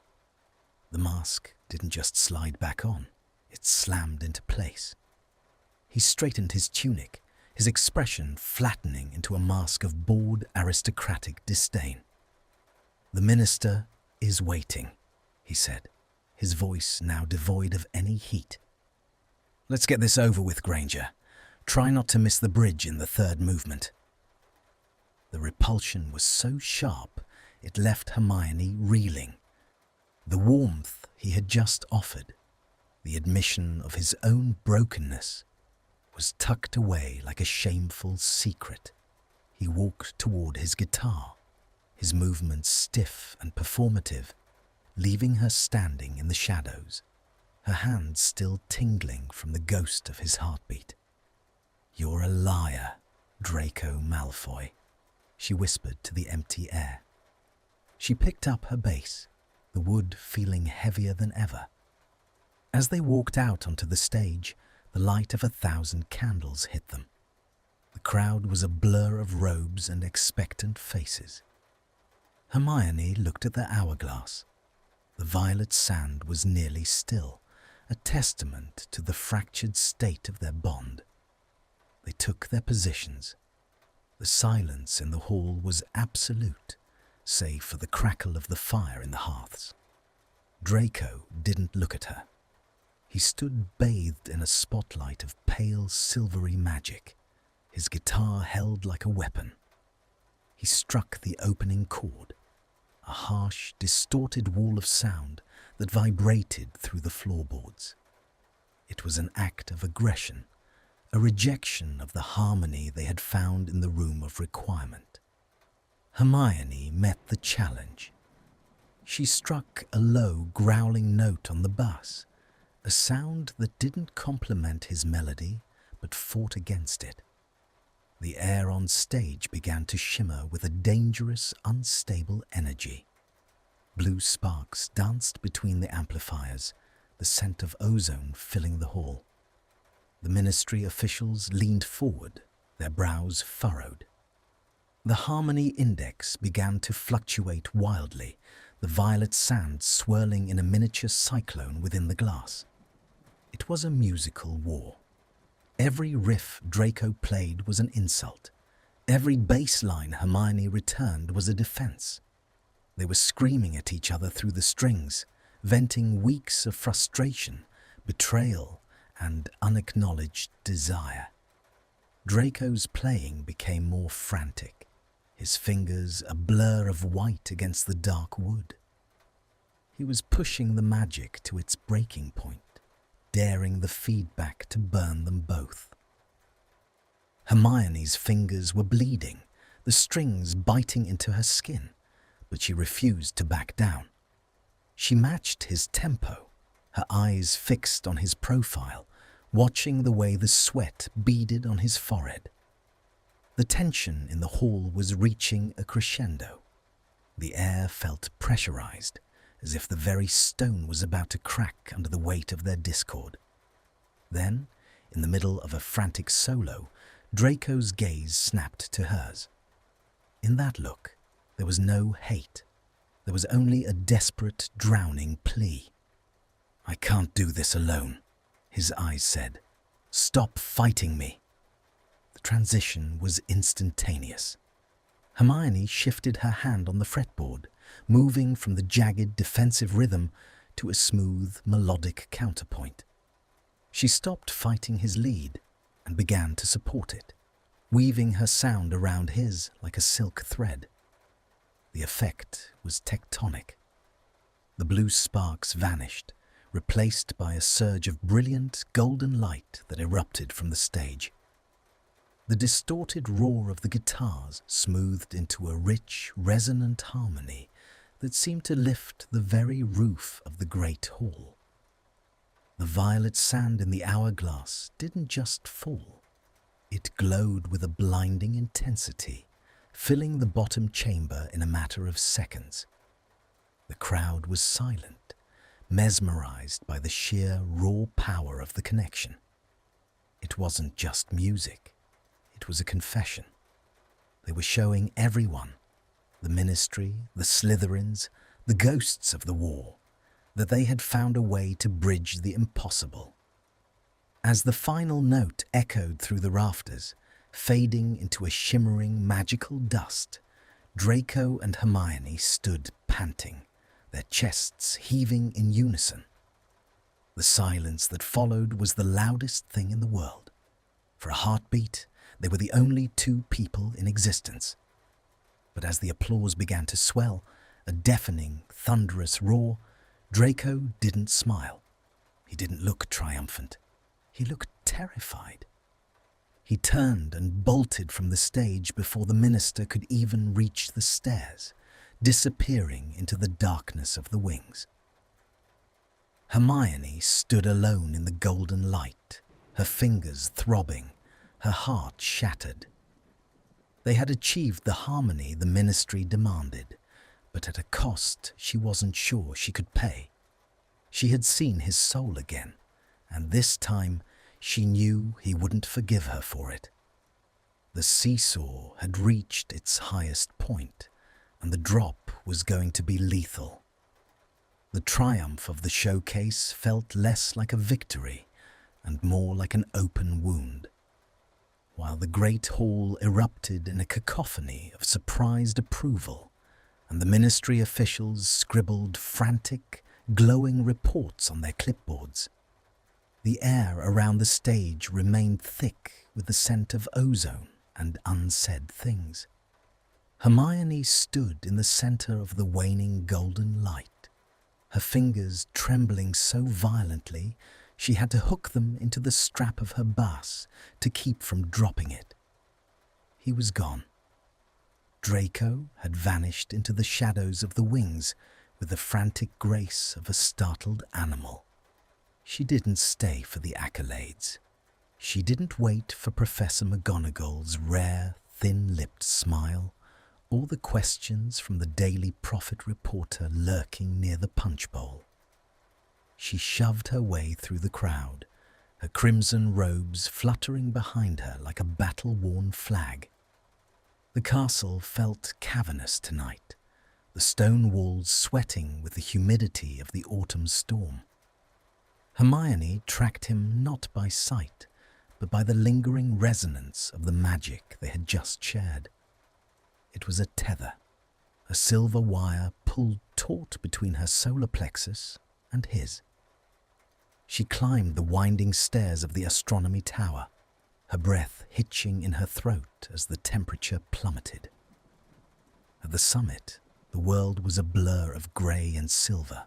The mask didn't just slide back on, it slammed into place. He straightened his tunic, his expression flattening into a mask of bored aristocratic disdain. "The minister is waiting," he said, his voice now devoid of any heat. "Let's get this over with, Granger. Try not to miss the bridge in the third movement." The repulsion was so sharp it left Hermione reeling. The warmth he had just offered, the admission of his own brokenness, was tucked away like a shameful secret. He walked toward his guitar, his movements stiff and performative, leaving her standing in the shadows, her hands still tingling from the ghost of his heartbeat. "You're a liar, Draco Malfoy," she whispered to the empty air. She picked up her bass, the wood feeling heavier than ever. As they walked out onto the stage, the light of 1,000 candles hit them. The crowd was a blur of robes and expectant faces. Hermione looked at the hourglass. The violet sand was nearly still, a testament to the fractured state of their bond. They took their positions. The silence in the hall was absolute, save for the crackle of the fire in the hearths. Draco didn't look at her. He stood bathed in a spotlight of pale silvery magic, his guitar held like a weapon. He struck the opening chord, a harsh, distorted wall of sound that vibrated through the floorboards. It was an act of aggression, a rejection of the harmony they had found in the room of requirement. Hermione met the challenge. She struck a low, growling note on the bass, a sound that didn't complement his melody, but fought against it. The air on stage began to shimmer with a dangerous, unstable energy. Blue sparks danced between the amplifiers, the scent of ozone filling the hall. The ministry officials leaned forward, their brows furrowed. The harmony index began to fluctuate wildly, the violet sand swirling in a miniature cyclone within the glass. It was a musical war. Every riff Draco played was an insult. Every bass line Hermione returned was a defense. They were screaming at each other through the strings, venting weeks of frustration, betrayal, and unacknowledged desire. Draco's playing became more frantic, his fingers a blur of white against the dark wood. He was pushing the magic to its breaking point, daring the feedback to burn them both. Hermione's fingers were bleeding, the strings biting into her skin, but she refused to back down. She matched his tempo, her eyes fixed on his profile, watching the way the sweat beaded on his forehead. The tension in the hall was reaching a crescendo. The air felt pressurized, as if the very stone was about to crack under the weight of their discord. Then, in the middle of a frantic solo, Draco's gaze snapped to hers. In that look, there was no hate. There was only a desperate, drowning plea. "I can't do this alone," his eyes said. "Stop fighting me." The transition was instantaneous. Hermione shifted her hand on the fretboard, moving from the jagged defensive rhythm to a smooth, melodic counterpoint. She stopped fighting his lead and began to support it, weaving her sound around his like a silk thread. The effect was tectonic. The blue sparks vanished, replaced by a surge of brilliant golden light that erupted from the stage. The distorted roar of the guitars smoothed into a rich, resonant harmony that seemed to lift the very roof of the great hall. The violet sand in the hourglass didn't just fall. It glowed with a blinding intensity, filling the bottom chamber in a matter of seconds. The crowd was silent, mesmerized by the sheer raw power of the connection. It wasn't just music. It was a confession. They were showing everyone, the Ministry, the Slytherins, the ghosts of the war, that they had found a way to bridge the impossible. As the final note echoed through the rafters, fading into a shimmering magical dust, Draco and Hermione stood panting, their chests heaving in unison. The silence that followed was the loudest thing in the world. For a heartbeat, they were the only two people in existence. But as the applause began to swell, a deafening, thunderous roar, Draco didn't smile. He didn't look triumphant. He looked terrified. He turned and bolted from the stage before the minister could even reach the stairs, disappearing into the darkness of the wings. Hermione stood alone in the golden light, her fingers throbbing, her heart shattered. They had achieved the harmony the Ministry demanded, but at a cost she wasn't sure she could pay. She had seen his soul again, and this time she knew he wouldn't forgive her for it. The seesaw had reached its highest point, and the drop was going to be lethal. The triumph of the showcase felt less like a victory and more like an open wound. While the great hall erupted in a cacophony of surprised approval, and the Ministry officials scribbled frantic, glowing reports on their clipboards, the air around the stage remained thick with the scent of ozone and unsaid things. Hermione stood in the center of the waning golden light, her fingers trembling so violently she had to hook them into the strap of her bas to keep from dropping it. He was gone. Draco had vanished into the shadows of the wings with the frantic grace of a startled animal. She didn't stay for the accolades. She didn't wait for Professor McGonagall's rare, thin-lipped smile or the questions from the Daily Prophet reporter lurking near the punch bowl. She shoved her way through the crowd, her crimson robes fluttering behind her like a battle-worn flag. The castle felt cavernous tonight, the stone walls sweating with the humidity of the autumn storm. Hermione tracked him not by sight, but by the lingering resonance of the magic they had just shared. It was a tether, a silver wire pulled taut between her solar plexus and his. She climbed the winding stairs of the astronomy tower, her breath hitching in her throat as the temperature plummeted. At the summit, the world was a blur of grey and silver.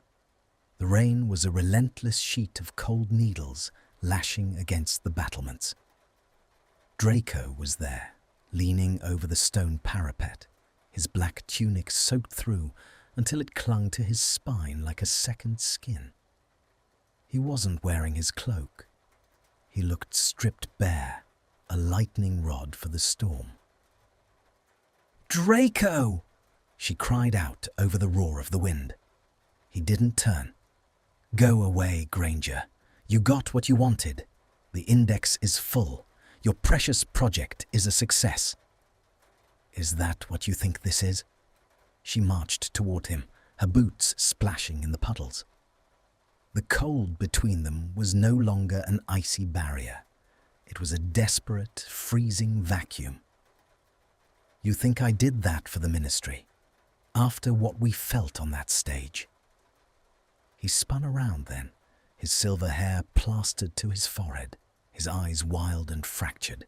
The rain was a relentless sheet of cold needles lashing against the battlements. Draco was there, leaning over the stone parapet, his black tunic soaked through until it clung to his spine like a second skin. He wasn't wearing his cloak. He looked stripped bare, a lightning rod for the storm. "Draco!" she cried out over the roar of the wind. He didn't turn. "Go away, Granger. You got what you wanted. The index is full. Your precious project is a success." "Is that what you think this is?" She marched toward him, her boots splashing in the puddles. The cold between them was no longer an icy barrier. It was a desperate, freezing vacuum. "You think I did that for the ministry? After what we felt on that stage?" He spun around then, his silver hair plastered to his forehead, his eyes wild and fractured.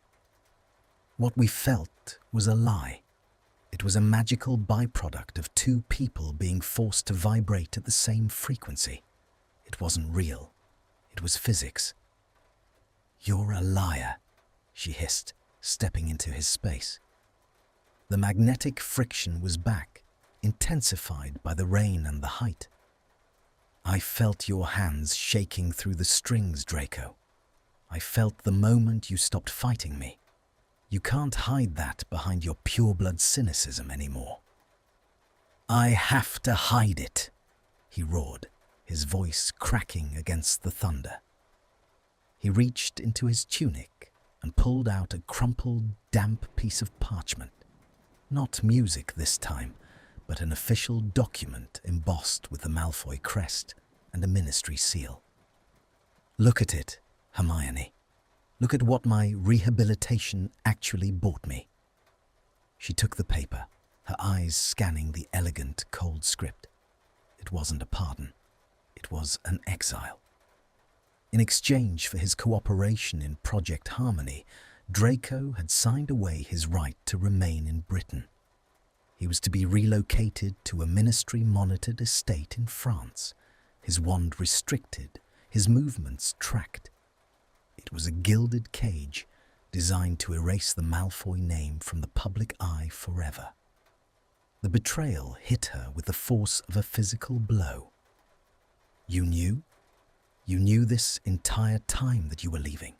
What we felt was a lie. It was a magical byproduct of two people being forced to vibrate at the same frequency. It wasn't real. It was physics. "You're a liar," she hissed, stepping into his space. The magnetic friction was back, intensified by the rain and the height. "I felt your hands shaking through the strings, Draco. I felt the moment you stopped fighting me. You can't hide that behind your pureblood cynicism anymore." "I have to hide it," he roared, his voice cracking against the thunder. He reached into his tunic and pulled out a crumpled, damp piece of parchment. Not music this time, but an official document embossed with the Malfoy crest and a ministry seal. "Look at it, Hermione. Look at what my rehabilitation actually bought me." She took the paper, her eyes scanning the elegant, cold script. It wasn't a pardon. It was an exile. In exchange for his cooperation in Project Harmony, Draco had signed away his right to remain in Britain. He was to be relocated to a ministry-monitored estate in France, his wand restricted, his movements tracked. It was a gilded cage designed to erase the Malfoy name from the public eye forever. The betrayal hit her with the force of a physical blow. "You knew? You knew this entire time that you were leaving?"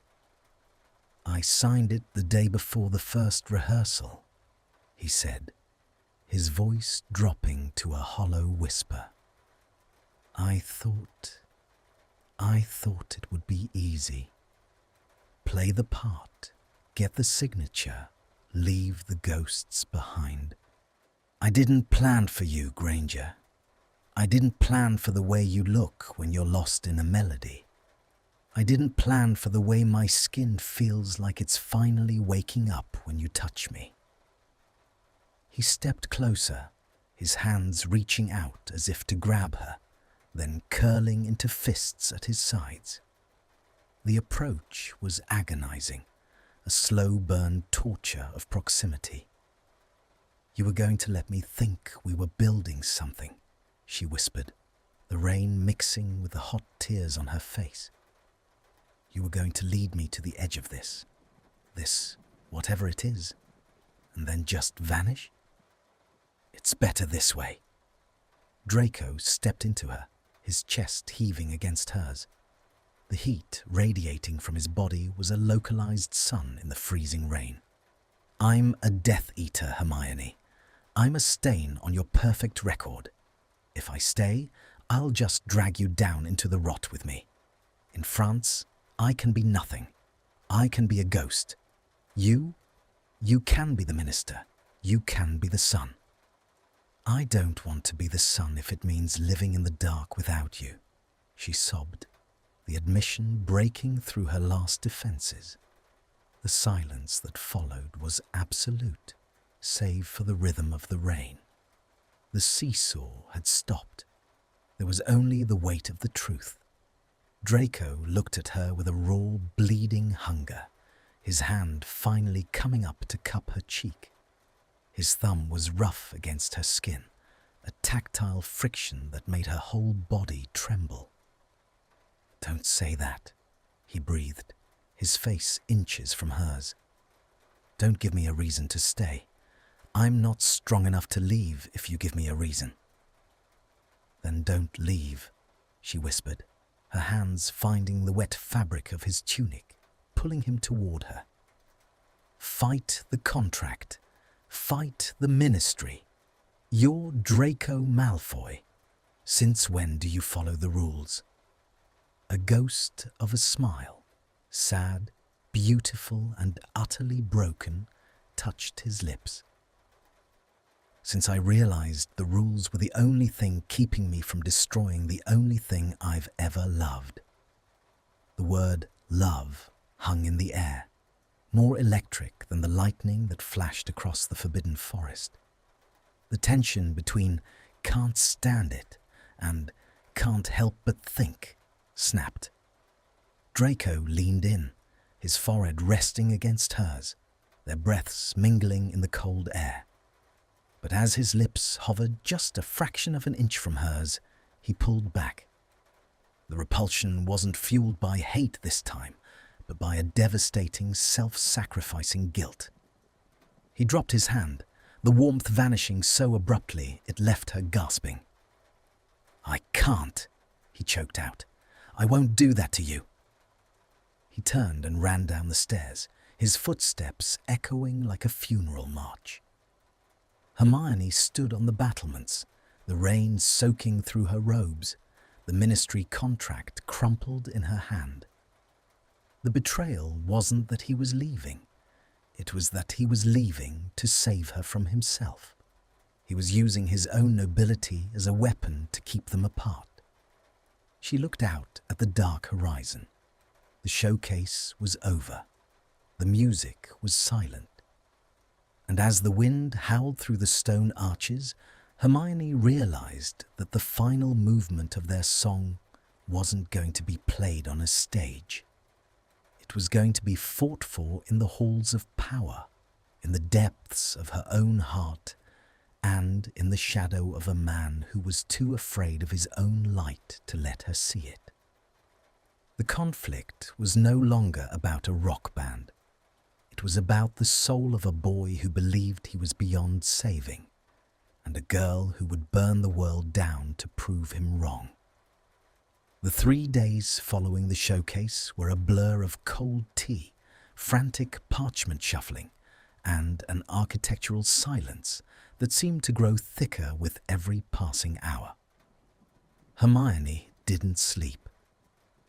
"I signed it the day before the first rehearsal," he said, his voice dropping to a hollow whisper. I thought it would be easy. Play the part, get the signature, leave the ghosts behind. I didn't plan for you, Granger. I didn't plan for the way you look when you're lost in a melody. I didn't plan for the way my skin feels like it's finally waking up when you touch me. He stepped closer, his hands reaching out as if to grab her, then curling into fists at his sides. The approach was agonizing, a slow-burn torture of proximity. You were going to let me think we were building something, she whispered, the rain mixing with the hot tears on her face. You were going to lead me to the edge of this, whatever it is, and then just vanish? It's better this way. Draco stepped into her, his chest heaving against hers. The heat radiating from his body was a localized sun in the freezing rain. I'm a Death Eater, Hermione. I'm a stain on your perfect record. If I stay, I'll just drag you down into the rot with me. In France, I can be nothing. I can be a ghost. You can be the minister. You can be the sun. I don't want to be the sun if it means living in the dark without you, she sobbed, the admission breaking through her last defenses. The silence that followed was absolute, save for the rhythm of the rain. The seesaw had stopped. There was only the weight of the truth. Draco looked at her with a raw, bleeding hunger, his hand finally coming up to cup her cheek. His thumb was rough against her skin, a tactile friction that made her whole body tremble. "Don't say that," he breathed, his face inches from hers. "Don't give me a reason to stay. I'm not strong enough to leave if you give me a reason." "Then don't leave," she whispered, her hands finding the wet fabric of his tunic, pulling him toward her. "Fight the contract. Fight the ministry. You're Draco Malfoy. Since when do you follow the rules?" A ghost of a smile, sad, beautiful, and utterly broken, touched his lips. "Since I realized the rules were the only thing keeping me from destroying the only thing I've ever loved." The word love hung in the air, more electric than the lightning that flashed across the forbidden forest. The tension between "can't stand it" and "can't help but think" snapped. Draco leaned in, his forehead resting against hers, their breaths mingling in the cold air. But as his lips hovered just a fraction of an inch from hers, he pulled back. The repulsion wasn't fueled by hate this time, but by a devastating, self-sacrificing guilt. He dropped his hand, the warmth vanishing so abruptly it left her gasping. "I can't," he choked out. "I won't do that to you." He turned and ran down the stairs, his footsteps echoing like a funeral march. Hermione stood on the battlements, the rain soaking through her robes, the ministry contract crumpled in her hand. The betrayal wasn't that he was leaving. It was that he was leaving to save her from himself. He was using his own nobility as a weapon to keep them apart. She looked out at the dark horizon. The showcase was over. The music was silent. And as the wind howled through the stone arches, Hermione realized that the final movement of their song wasn't going to be played on a stage. It was going to be fought for in the halls of power, in the depths of her own heart, and in the shadow of a man who was too afraid of his own light to let her see it. The conflict was no longer about a rock band. It was about the soul of a boy who believed he was beyond saving, and a girl who would burn the world down to prove him wrong. The 3 days following the showcase were a blur of cold tea, frantic parchment shuffling, and an architectural silence that seemed to grow thicker with every passing hour. Hermione didn't sleep.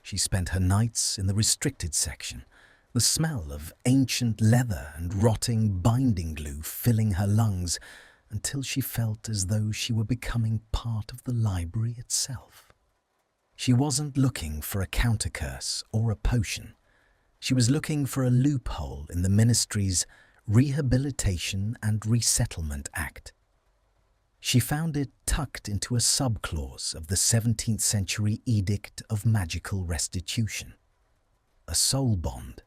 She spent her nights in the restricted section, the smell of ancient leather and rotting binding glue filling her lungs until she felt as though she were becoming part of the library itself. She wasn't looking for a countercurse or a potion. She was looking for a loophole in the ministry's Rehabilitation and Resettlement Act. She found it tucked into a subclause of the 17th century Edict of Magical Restitution. A soul bond,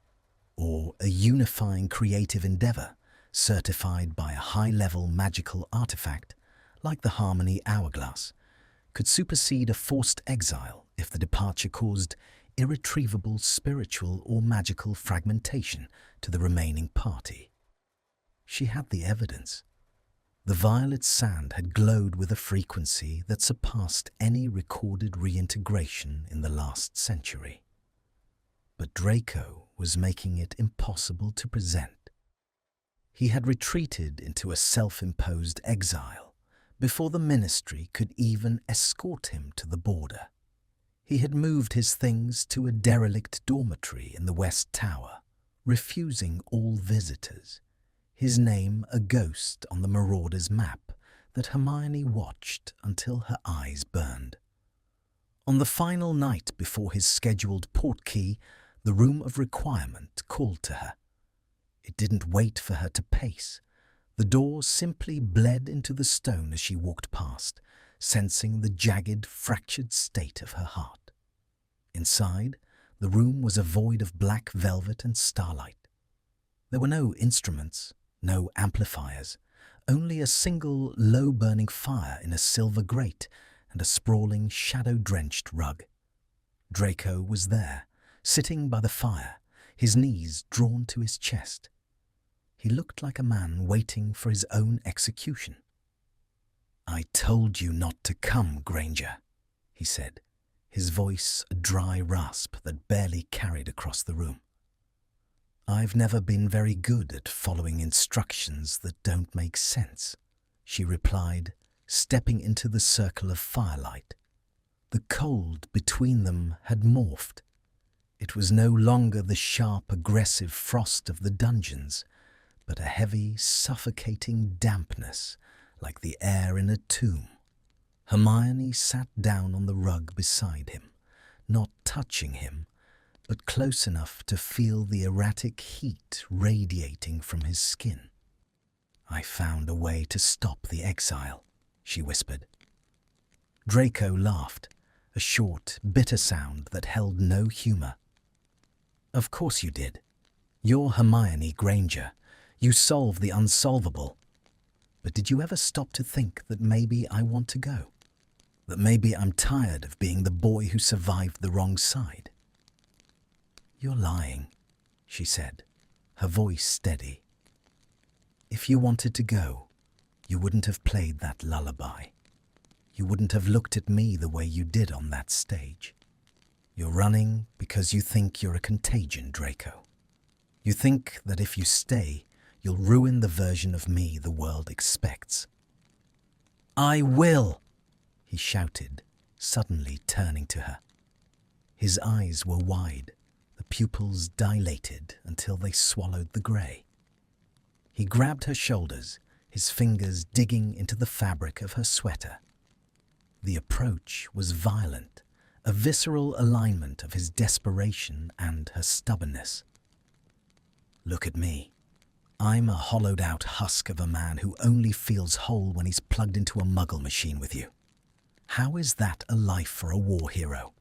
or a unifying creative endeavor certified by a high-level magical artifact like the Harmony Hourglass, could supersede a forced exile if the departure caused irretrievable spiritual or magical fragmentation to the remaining party. She had the evidence. The violet sand had glowed with a frequency that surpassed any recorded reintegration in the last century. But Draco was making it impossible to present. He had retreated into a self-imposed exile before the ministry could even escort him to the border. He had moved his things to a derelict dormitory in the West Tower, refusing all visitors, his name a ghost on the Marauder's map that Hermione watched until her eyes burned. On the final night before his scheduled portkey, the room of requirement called to her. It didn't wait for her to pace. The door simply bled into the stone as she walked past, sensing the jagged, fractured state of her heart. Inside, the room was a void of black velvet and starlight. There were no instruments, no amplifiers, only a single low-burning fire in a silver grate and a sprawling, shadow-drenched rug. Draco was there, sitting by the fire, his knees drawn to his chest. He looked like a man waiting for his own execution. "I told you not to come, Granger," he said, his voice a dry rasp that barely carried across the room. "I've never been very good at following instructions that don't make sense," she replied, stepping into the circle of firelight. The cold between them had morphed. It was no longer the sharp, aggressive frost of the dungeons, but a heavy, suffocating dampness like the air in a tomb. Hermione sat down on the rug beside him, not touching him, but close enough to feel the erratic heat radiating from his skin. "I found a way to stop the exile," she whispered. Draco laughed, a short, bitter sound that held no humor. "Of course you did. You're Hermione Granger. You solve the unsolvable. But did you ever stop to think that maybe I want to go? That maybe I'm tired of being the boy who survived the wrong side?" "You're lying," she said, her voice steady. "If you wanted to go, you wouldn't have played that lullaby. You wouldn't have looked at me the way you did on that stage. You're running because you think you're a contagion, Draco. You think that if you stay, you'll ruin the version of me the world expects." "I will!" he shouted, suddenly turning to her. His eyes were wide, the pupils dilated until they swallowed the grey. He grabbed her shoulders, his fingers digging into the fabric of her sweater. The approach was violent, a visceral alignment of his desperation and her stubbornness. "Look at me. I'm a hollowed-out husk of a man who only feels whole when he's plugged into a muggle machine with you. How is that a life for a war hero?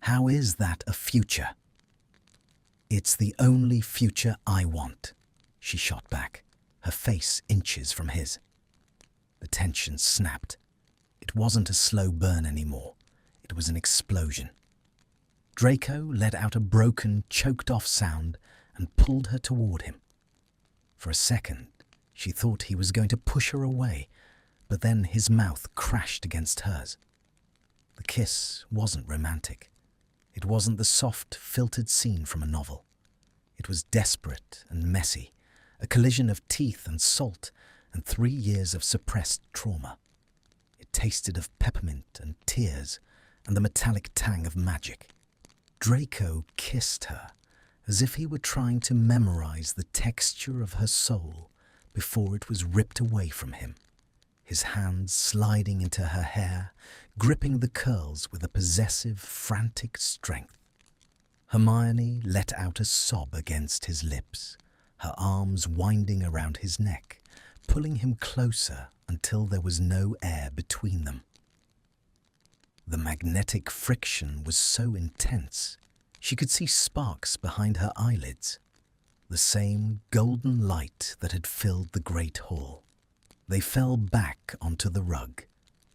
How is that a future?" "It's the only future I want," she shot back, her face inches from his. The tension snapped. It wasn't a slow burn anymore. It was an explosion. Draco let out a broken, choked-off sound and pulled her toward him. For a second, she thought he was going to push her away, but then his mouth crashed against hers. The kiss wasn't romantic. It wasn't the soft, filtered scene from a novel. It was desperate and messy, a collision of teeth and salt and 3 years of suppressed trauma. It tasted of peppermint and tears and the metallic tang of magic. Draco kissed her as if he were trying to memorize the texture of her soul before it was ripped away from him, his hands sliding into her hair, gripping the curls with a possessive, frantic strength. Hermione let out a sob against his lips, her arms winding around his neck, pulling him closer until there was no air between them. The magnetic friction was so intense, she could see sparks behind her eyelids, the same golden light that had filled the great hall. They fell back onto the rug,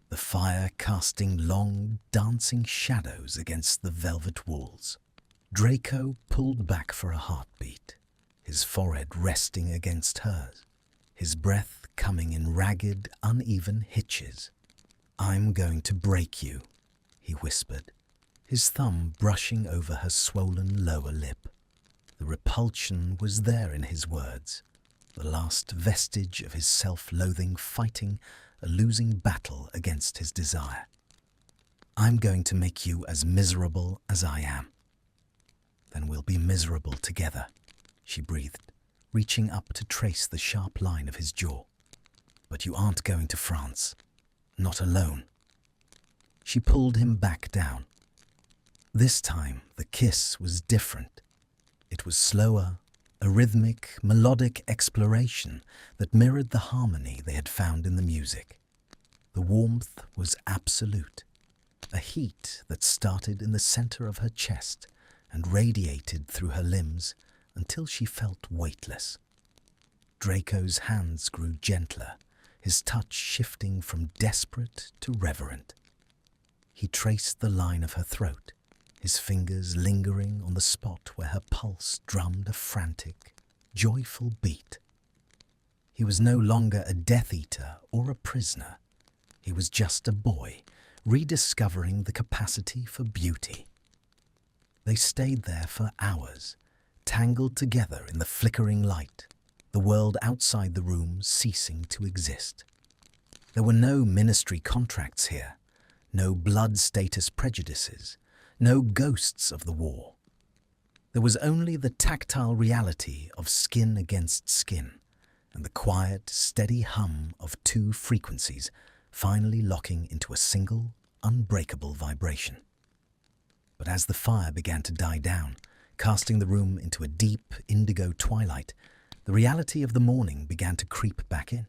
the fire casting long, dancing shadows against the velvet walls. Draco pulled back for a heartbeat, his forehead resting against hers, his breath coming in ragged, uneven hitches. "I'm going to break you," he whispered, his thumb brushing over her swollen lower lip. The repulsion was there in his words, the last vestige of his self-loathing fighting a losing battle against his desire. "I'm going to make you as miserable as I am." "Then we'll be miserable together," she breathed, reaching up to trace the sharp line of his jaw. "But you aren't going to France. Not alone." She pulled him back down. This time, the kiss was different. It was slower, a rhythmic, melodic exploration that mirrored the harmony they had found in the music. The warmth was absolute, a heat that started in the center of her chest and radiated through her limbs until she felt weightless. Draco's hands grew gentler, his touch shifting from desperate to reverent. He traced the line of her throat, his fingers lingering on the spot where her pulse drummed a frantic, joyful beat. He was no longer a Death Eater or a prisoner. He was just a boy, rediscovering the capacity for beauty. They stayed there for hours, tangled together in the flickering light, the world outside the room ceasing to exist. There were no ministry contracts here, no blood status prejudices, no ghosts of the war. There was only the tactile reality of skin against skin, and the quiet, steady hum of two frequencies finally locking into a single, unbreakable vibration. But as the fire began to die down, casting the room into a deep indigo twilight, the reality of the morning began to creep back in.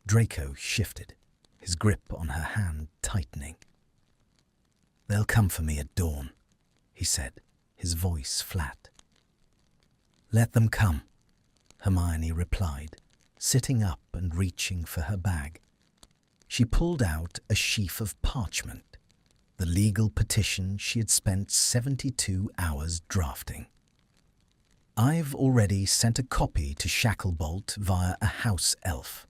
Draco shifted, his grip on her hand tightening. "They'll come for me at dawn," he said, his voice flat. "Let them come," Hermione replied, sitting up and reaching for her bag. She pulled out a sheaf of parchment, the legal petition she had spent 72 hours drafting. "I've already sent a copy to Shacklebolt via a house elf.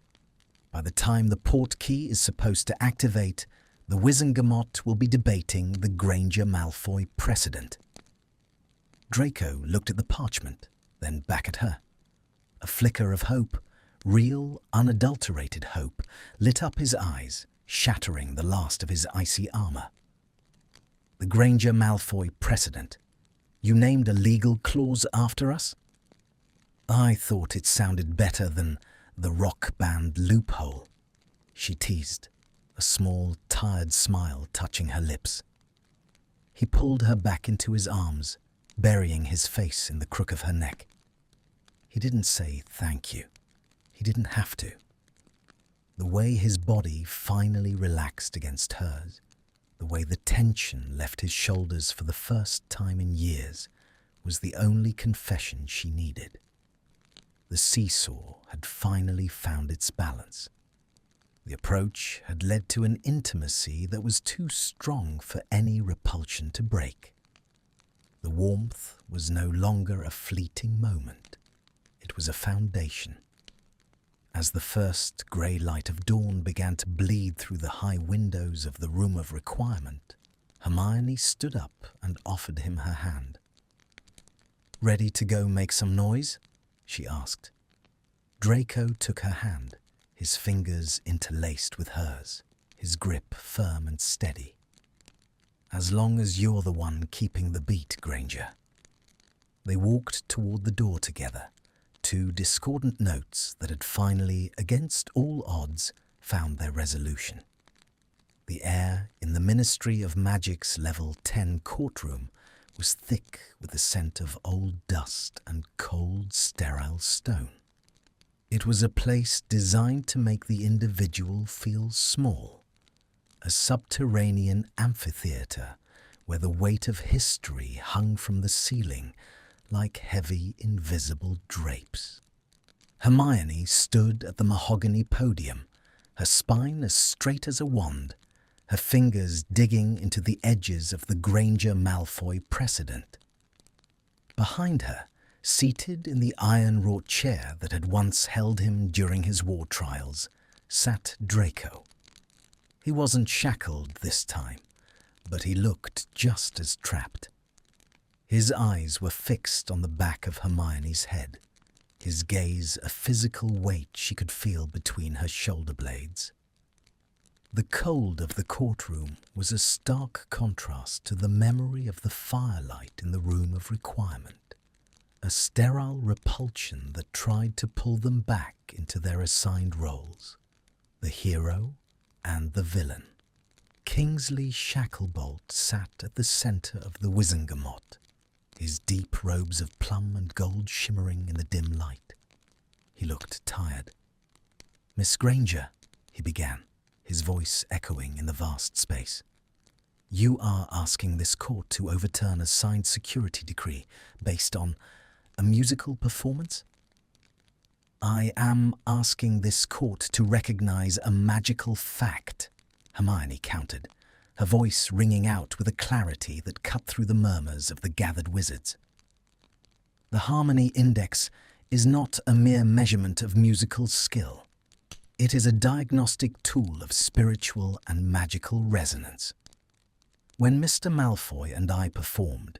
By the time the port key is supposed to activate, the Wizengamot will be debating the Granger Malfoy precedent." Draco looked at the parchment, then back at her. A flicker of hope, real, unadulterated hope, lit up his eyes, shattering the last of his icy armor. "The Granger Malfoy precedent. You named a legal clause after us?" "I thought it sounded better than the rock band loophole," she teased, a small, tired smile touching her lips. He pulled her back into his arms, burying his face in the crook of her neck. He didn't say thank you. He didn't have to. The way his body finally relaxed against hers, the way the tension left his shoulders for the first time in years, was the only confession she needed. The seesaw had finally found its balance. The approach had led to an intimacy that was too strong for any repulsion to break. The warmth was no longer a fleeting moment. It was a foundation. As the first grey light of dawn began to bleed through the high windows of the room of requirement, Hermione stood up and offered him her hand. "Ready to go make some noise?" she asked. Draco took her hand, his fingers interlaced with hers, his grip firm and steady. "As long as you're the one keeping the beat, Granger." They walked toward the door together, two discordant notes that had finally, against all odds, found their resolution. The air in the Ministry of Magic's Level 10 courtroom was thick with the scent of old dust and cold, sterile stone. It was a place designed to make the individual feel small, a subterranean amphitheater where the weight of history hung from the ceiling like heavy, invisible drapes. Hermione stood at the mahogany podium, her spine as straight as a wand, her fingers digging into the edges of the Granger Malfoy precedent. Behind her, seated in the iron-wrought chair that had once held him during his war trials, sat Draco. He wasn't shackled this time, but he looked just as trapped. His eyes were fixed on the back of Hermione's head, his gaze a physical weight she could feel between her shoulder blades. The cold of the courtroom was a stark contrast to the memory of the firelight in the room of requirement, a sterile repulsion that tried to pull them back into their assigned roles, the hero and the villain. Kingsley Shacklebolt sat at the center of the Wizengamot, his deep robes of plum and gold shimmering in the dim light. He looked tired. "Miss Granger," he began, his voice echoing in the vast space. "You are asking this court to overturn a signed security decree based on a musical performance?" "I am asking this court to recognize a magical fact," Hermione countered, her voice ringing out with a clarity that cut through the murmurs of the gathered wizards. "The Harmony Index is not a mere measurement of musical skill. It is a diagnostic tool of spiritual and magical resonance. When Mr. Malfoy and I performed,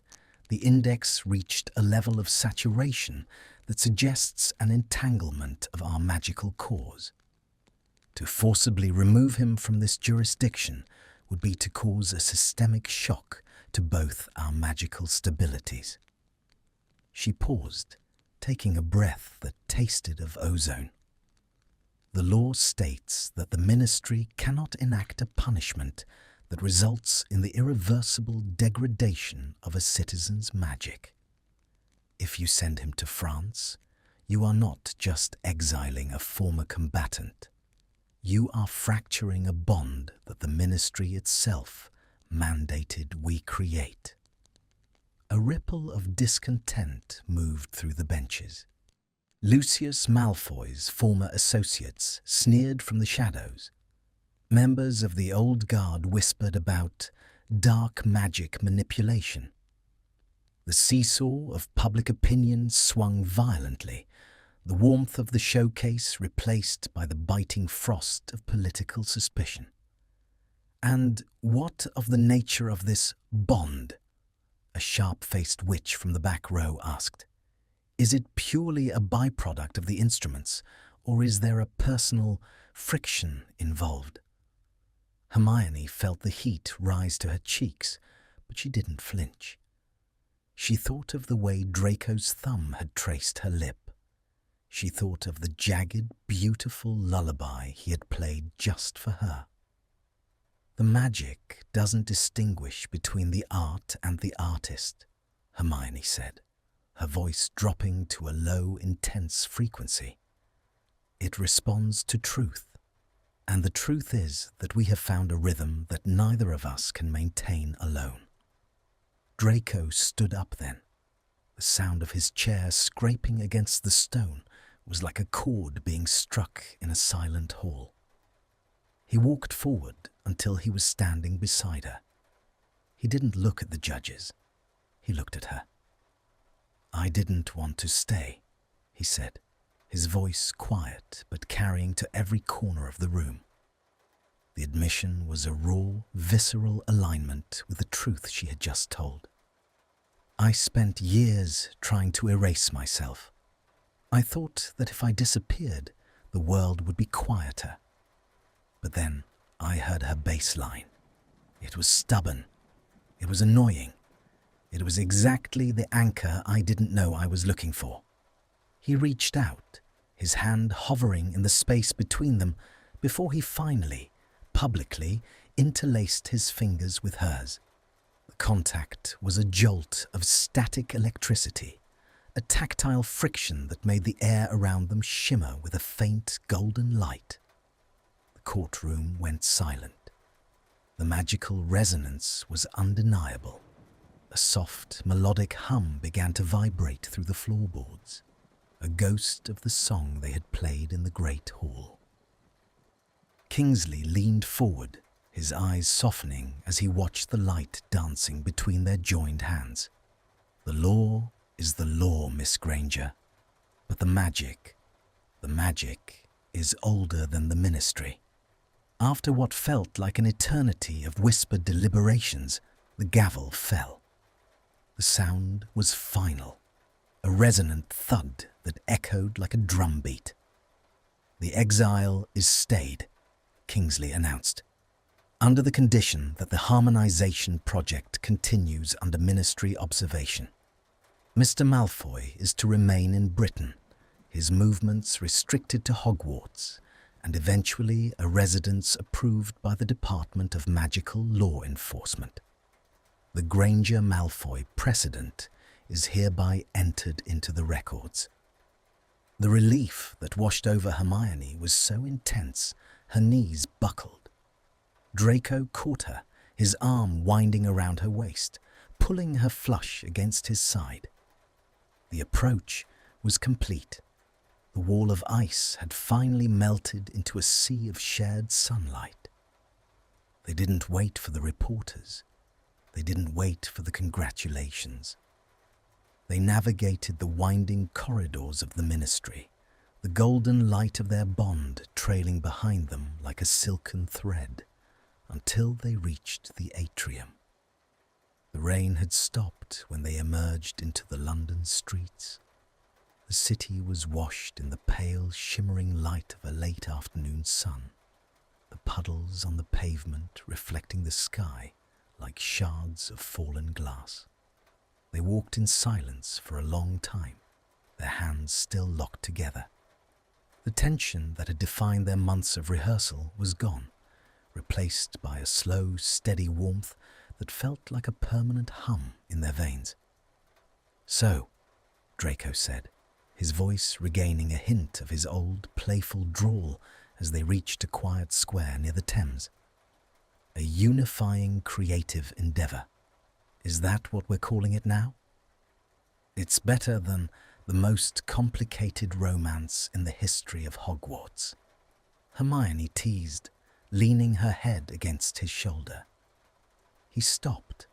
the index reached a level of saturation that suggests an entanglement of our magical cores. To forcibly remove him from this jurisdiction would be to cause a systemic shock to both our magical stabilities." She paused, taking a breath that tasted of ozone. "The law states that the ministry cannot enact a punishment that results in the irreversible degradation of a citizen's magic. If you send him to France, you are not just exiling a former combatant. You are fracturing a bond that the ministry itself mandated we create." A ripple of discontent moved through the benches. Lucius Malfoy's former associates sneered from the shadows. Members of the old guard whispered about dark magic manipulation. The seesaw of public opinion swung violently, the warmth of the showcase replaced by the biting frost of political suspicion. "And what of the nature of this bond?" a sharp-faced witch from the back row asked. "Is it purely a byproduct of the instruments, or is there a personal friction involved?" Hermione felt the heat rise to her cheeks, but she didn't flinch. She thought of the way Draco's thumb had traced her lip. She thought of the jagged, beautiful lullaby he had played just for her. "The magic doesn't distinguish between the art and the artist," Hermione said, her voice dropping to a low, intense frequency. "It responds to truth, and the truth is that we have found a rhythm that neither of us can maintain alone." Draco stood up then. The sound of his chair scraping against the stone was like a chord being struck in a silent hall. He walked forward until he was standing beside her. He didn't look at the judges. He looked at her. "I didn't want to stay," he said, his voice quiet but carrying to every corner of the room. The admission was a raw, visceral alignment with the truth she had just told. "I spent years trying to erase myself. I thought that if I disappeared, the world would be quieter. But then I heard her bass line. It was stubborn. It was annoying. It was exactly the anchor I didn't know I was looking for." He reached out, his hand hovering in the space between them before he finally, publicly, interlaced his fingers with hers. The contact was a jolt of static electricity, a tactile friction that made the air around them shimmer with a faint golden light. The courtroom went silent. The magical resonance was undeniable. A soft, melodic hum began to vibrate through the floorboards, a ghost of the song they had played in the great hall. Kingsley leaned forward, his eyes softening as he watched the light dancing between their joined hands. "The law is the law, Miss Granger, but the magic is older than the ministry." After what felt like an eternity of whispered deliberations, the gavel fell. The sound was final, a resonant thud that echoed like a drumbeat. "The exile is stayed," Kingsley announced, "under the condition that the harmonization project continues under ministry observation. Mr. Malfoy is to remain in Britain, his movements restricted to Hogwarts, and eventually a residence approved by the Department of Magical Law Enforcement. The Granger Malfoy precedent is hereby entered into the records." The relief that washed over Hermione was so intense, her knees buckled. Draco caught her, his arm winding around her waist, pulling her flush against his side. The approach was complete. The wall of ice had finally melted into a sea of shared sunlight. They didn't wait for the reporters. They didn't wait for the congratulations. They navigated the winding corridors of the ministry, the golden light of their bond trailing behind them like a silken thread, until they reached the atrium. The rain had stopped when they emerged into the London streets. The city was washed in the pale, shimmering light of a late afternoon sun, the puddles on the pavement reflecting the sky like shards of fallen glass. They walked in silence for a long time, their hands still locked together. The tension that had defined their months of rehearsal was gone, replaced by a slow, steady warmth that felt like a permanent hum in their veins. "So," Draco said, his voice regaining a hint of his old, playful drawl as they reached a quiet square near the Thames. "A unifying creative endeavour. Is that what we're calling it now?" "It's better than the most complicated romance in the history of Hogwarts," Hermione teased, leaning her head against his shoulder. He stopped,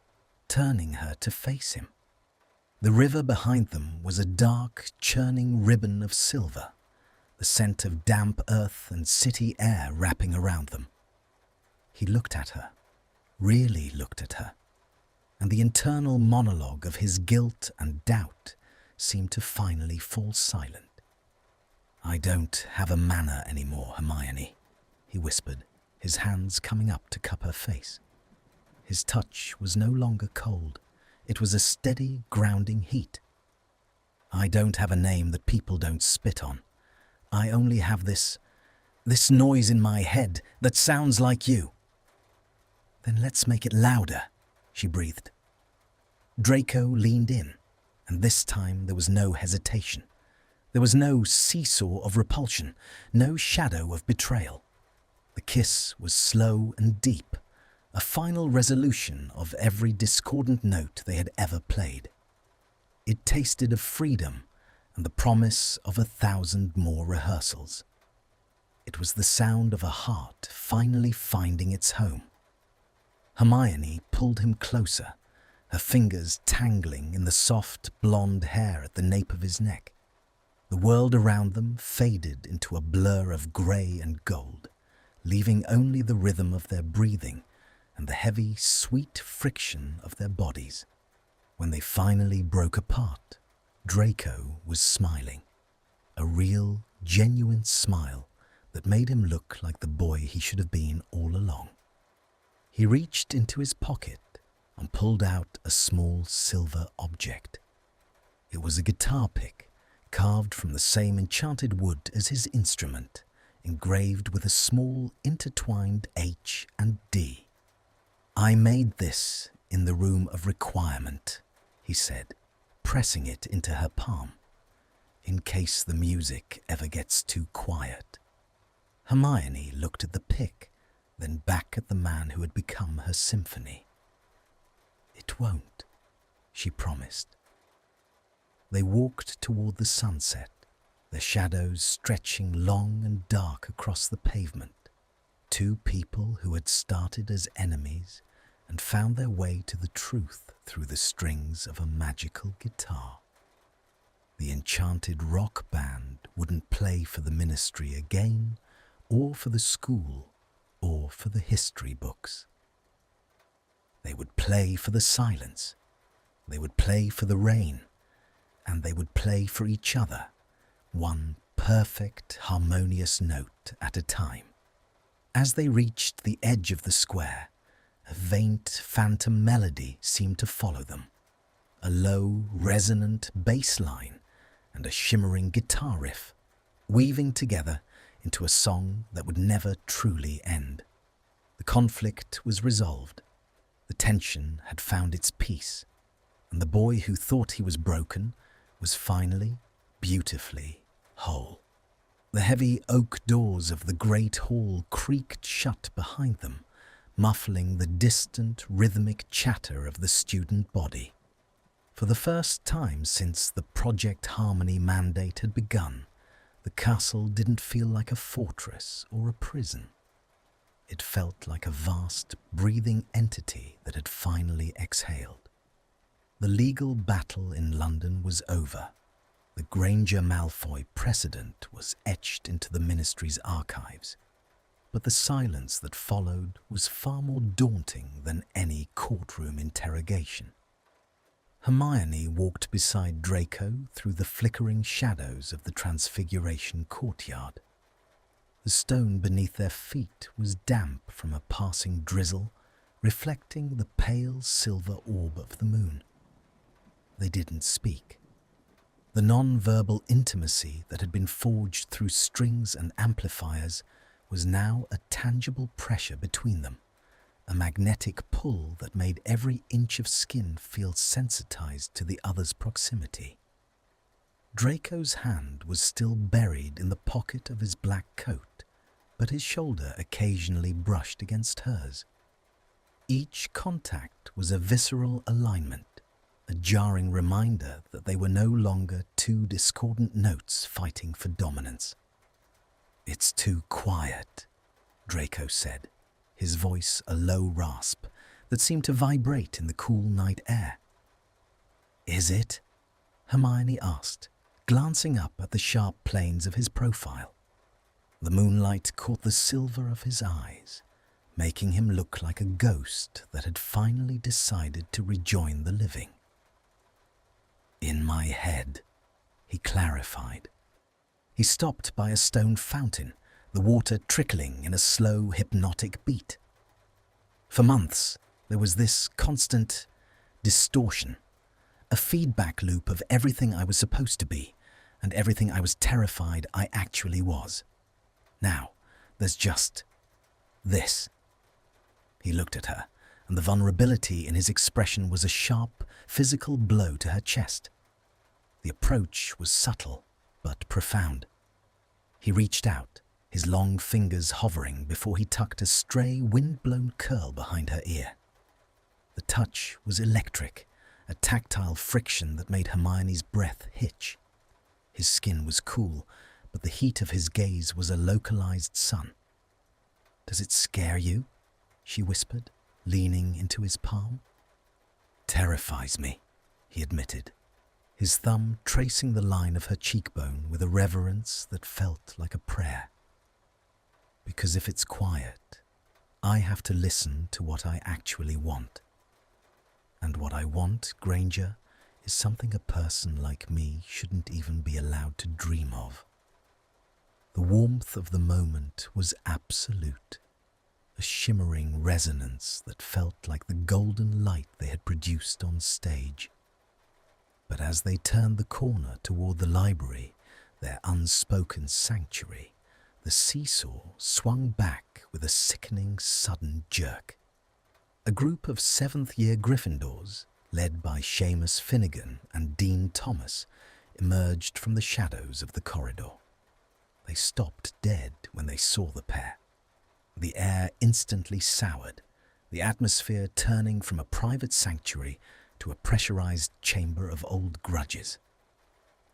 turning her to face him. The river behind them was a dark, churning ribbon of silver, the scent of damp earth and city air wrapping around them. He looked at her, really looked at her, and the internal monologue of his guilt and doubt seemed to finally fall silent. "I don't have a manner anymore, Hermione," he whispered, his hands coming up to cup her face. His touch was no longer cold. It was a steady, grounding heat. "I don't have a name that people don't spit on. I only have this noise in my head that sounds like you." "Then let's make it louder," she breathed. Draco leaned in, and this time there was no hesitation. There was no seesaw of repulsion, no shadow of betrayal. The kiss was slow and deep, a final resolution of every discordant note they had ever played. It tasted of freedom and the promise of 1,000 more rehearsals. It was the sound of a heart finally finding its home. Hermione pulled him closer, her fingers tangling in the soft blonde hair at the nape of his neck. The world around them faded into a blur of grey and gold, leaving only the rhythm of their breathing and the heavy, sweet friction of their bodies. When they finally broke apart, Draco was smiling, a real, genuine smile that made him look like the boy he should have been all along. He reached into his pocket and pulled out a small silver object. It was a guitar pick, carved from the same enchanted wood as his instrument, engraved with a small intertwined H and D. "I made this in the room of requirement," he said, pressing it into her palm, "in case the music ever gets too quiet." Hermione looked at the pick, then back at the man who had become her symphony. "It won't," she promised. They walked toward the sunset, their shadows stretching long and dark across the pavement. Two people who had started as enemies and found their way to the truth through the strings of a magical guitar. The Enchanted rock band wouldn't play for the ministry again, or for the school, or for the history books. They would play for the silence, they would play for the rain, and they would play for each other, one perfect, harmonious note at a time. As they reached the edge of the square, a faint, phantom melody seemed to follow them, a low, resonant bass line and a shimmering guitar riff, weaving together into a song that would never truly end. The conflict was resolved, the tension had found its peace, and the boy who thought he was broken was finally, beautifully whole. The heavy oak doors of the great hall creaked shut behind them, muffling the distant, rhythmic chatter of the student body. For the first time since the Project Harmony mandate had begun, the castle didn't feel like a fortress or a prison. It felt like a vast, breathing entity that had finally exhaled. The legal battle in London was over. The Granger Malfoy precedent was etched into the Ministry's archives. But the silence that followed was far more daunting than any courtroom interrogation. Hermione walked beside Draco through the flickering shadows of the Transfiguration courtyard. The stone beneath their feet was damp from a passing drizzle, reflecting the pale silver orb of the moon. They didn't speak. The non-verbal intimacy that had been forged through strings and amplifiers was now a tangible pressure between them, a magnetic pull that made every inch of skin feel sensitized to the other's proximity. Draco's hand was still buried in the pocket of his black coat, but his shoulder occasionally brushed against hers. Each contact was a visceral alignment, a jarring reminder that they were no longer two discordant notes fighting for dominance. "It's too quiet," Draco said, his voice a low rasp that seemed to vibrate in the cool night air. "Is it?" Hermione asked, glancing up at the sharp planes of his profile. The moonlight caught the silver of his eyes, making him look like a ghost that had finally decided to rejoin the living. "In my head," he clarified. He stopped by a stone fountain, the water trickling in a slow, hypnotic beat. For months, there was this constant distortion, a feedback loop of everything I was supposed to be and everything I was terrified I actually was. Now, there's just this. He looked at her, and the vulnerability in his expression was a sharp, physical blow to her chest. The approach was subtle, but profound. He reached out, his long fingers hovering before he tucked a stray, wind-blown curl behind her ear. The touch was electric, a tactile friction that made Hermione's breath hitch. His skin was cool, but the heat of his gaze was a localized sun. "Does it scare you?" she whispered, leaning into his palm. "Terrifies me," he admitted, his thumb tracing the line of her cheekbone with a reverence that felt like a prayer. "Because if it's quiet, I have to listen to what I actually want. And what I want, Granger, is something a person like me shouldn't even be allowed to dream of." The warmth of the moment was absolute, a shimmering resonance that felt like the golden light they had produced on stage. But as they turned the corner toward the library, their unspoken sanctuary, the seesaw swung back with a sickening, sudden jerk. A group of seventh-year Gryffindors, led by Seamus Finnegan and Dean Thomas, emerged from the shadows of the corridor. They stopped dead when they saw the pair. The air instantly soured, the atmosphere turning from a private sanctuary to a pressurized chamber of old grudges.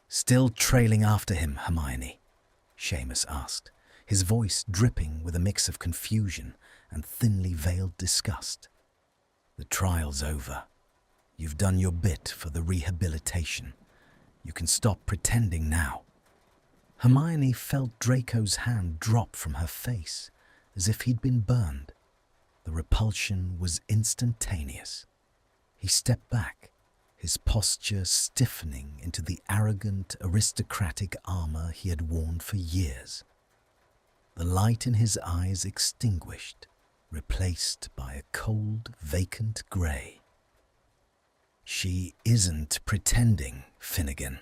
"Still trailing after him, Hermione?" Seamus asked, his voice dripping with a mix of confusion and thinly veiled disgust. "The trial's over. You've done your bit for the rehabilitation. You can stop pretending now." Hermione felt Draco's hand drop from her face, as if he'd been burned. The repulsion was instantaneous. He stepped back, his posture stiffening into the arrogant, aristocratic armor he had worn for years. The light in his eyes extinguished, replaced by a cold, vacant grey. "She isn't pretending, Finnegan,"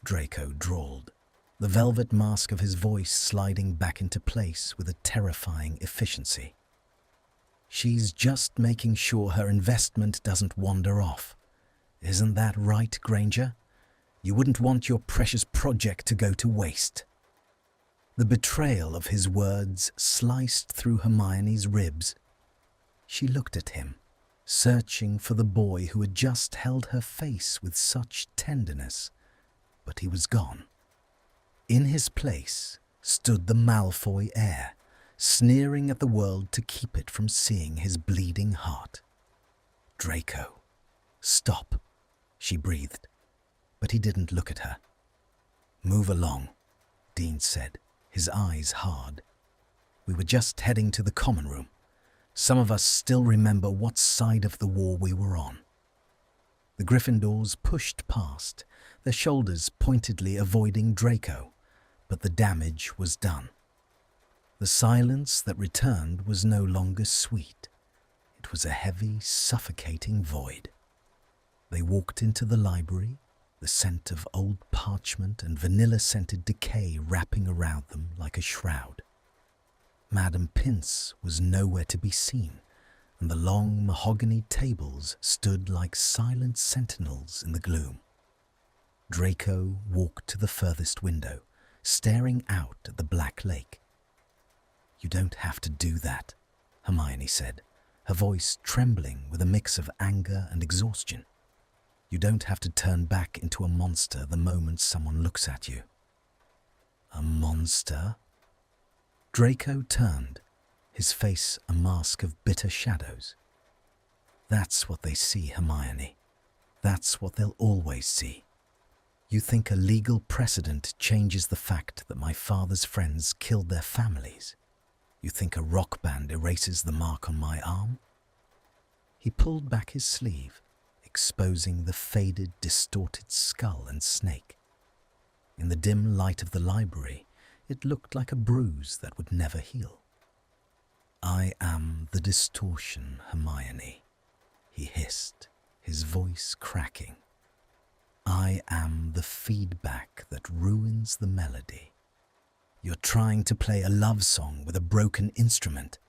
Draco drawled, the velvet mask of his voice sliding back into place with a terrifying efficiency. "She's just making sure her investment doesn't wander off. Isn't that right, Granger? You wouldn't want your precious project to go to waste." The betrayal of his words sliced through Hermione's ribs. She looked at him, searching for the boy who had just held her face with such tenderness, but he was gone. In his place stood the Malfoy heir, sneering at the world to keep it from seeing his bleeding heart. "Draco, stop," she breathed, but he didn't look at her. "Move along," Dean said, his eyes hard. "We were just heading to the common room. Some of us still remember what side of the war we were on." The Gryffindors pushed past, their shoulders pointedly avoiding Draco, but the damage was done. The silence that returned was no longer sweet. It was a heavy, suffocating void. They walked into the library, the scent of old parchment and vanilla-scented decay wrapping around them like a shroud. Madame Pince was nowhere to be seen, and the long mahogany tables stood like silent sentinels in the gloom. Draco walked to the furthest window, staring out at the black lake. "You don't have to do that," Hermione said, her voice trembling with a mix of anger and exhaustion. "You don't have to turn back into a monster the moment someone looks at you." "A monster?" Draco turned, his face a mask of bitter shadows. "That's what they see, Hermione. That's what they'll always see. You think a legal precedent changes the fact that my father's friends killed their families? You think a rock band erases the mark on my arm?" He pulled back his sleeve, exposing the faded, distorted skull and snake. In the dim light of the library, it looked like a bruise that would never heal. "I am the distortion, Hermione," he hissed, his voice cracking. "I am the feedback that ruins the melody. You're trying to play a love song with a broken instrument."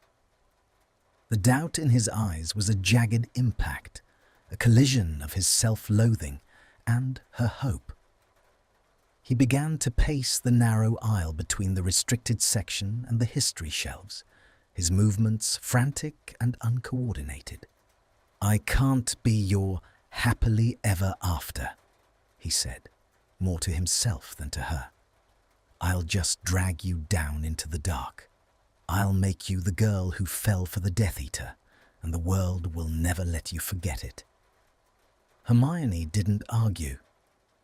The doubt in his eyes was a jagged impact, a collision of his self-loathing and her hope. He began to pace the narrow aisle between the restricted section and the history shelves, his movements frantic and uncoordinated. "I can't be your happily ever after," he said, more to himself than to her. "I'll just drag you down into the dark. I'll make you the girl who fell for the Death Eater, and the world will never let you forget it." Hermione didn't argue.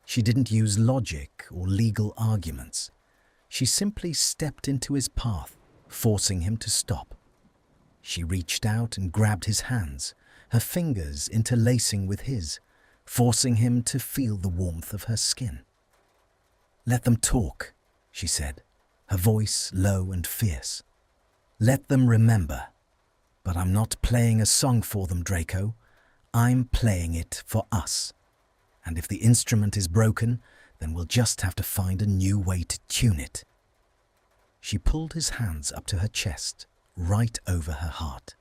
She didn't use logic or legal arguments. She simply stepped into his path, forcing him to stop. She reached out and grabbed his hands, her fingers interlacing with his, forcing him to feel the warmth of her skin. "Let them talk," she said, her voice low and fierce. "Let them remember. But I'm not playing a song for them, Draco. I'm playing it for us. And if the instrument is broken, then we'll just have to find a new way to tune it." She pulled his hands up to her chest, right over her heart.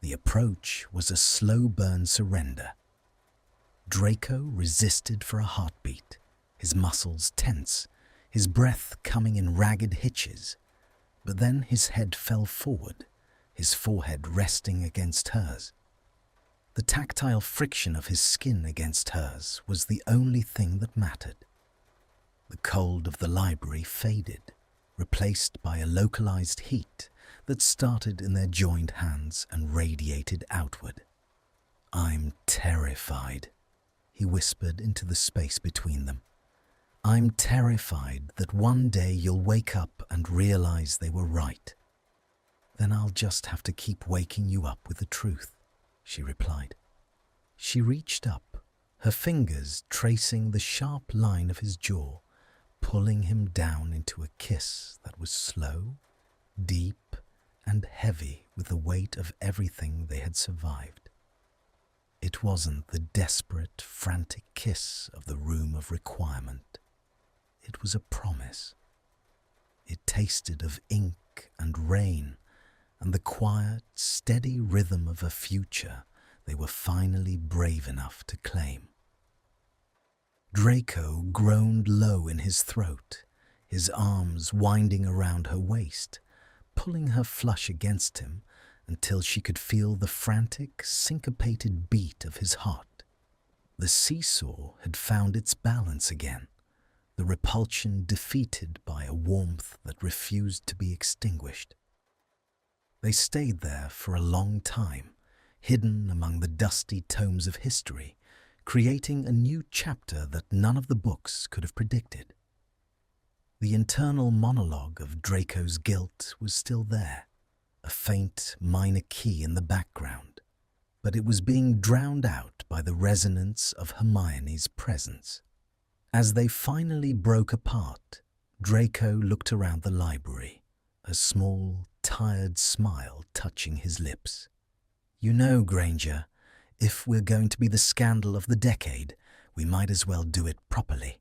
The approach was a slow-burn surrender. Draco resisted for a heartbeat, his muscles tense, his breath coming in ragged hitches. But then his head fell forward, his forehead resting against hers. The tactile friction of his skin against hers was the only thing that mattered. The cold of the library faded, replaced by a localized heat that started in their joined hands and radiated outward. "I'm terrified," he whispered into the space between them. "I'm terrified that one day you'll wake up and realize they were right. Then I'll just have to keep waking you up with the truth," she replied. She reached up, her fingers tracing the sharp line of his jaw, pulling him down into a kiss that was slow, deep, and heavy with the weight of everything they had survived. It wasn't the desperate, frantic kiss of the room of requirement. It was a promise. It tasted of ink and rain and the quiet, steady rhythm of a future they were finally brave enough to claim. Draco groaned low in his throat, his arms winding around her waist, pulling her flush against him until she could feel the frantic, syncopated beat of his heart. The seesaw had found its balance again, the repulsion defeated by a warmth that refused to be extinguished. They stayed there for a long time, hidden among the dusty tomes of history, creating a new chapter that none of the books could have predicted. The internal monologue of Draco's guilt was still there, a faint minor key in the background, but it was being drowned out by the resonance of Hermione's presence. As they finally broke apart, Draco looked around the library, a small, tired smile touching his lips. "You know, Granger, if we're going to be the scandal of the decade, we might as well do it properly."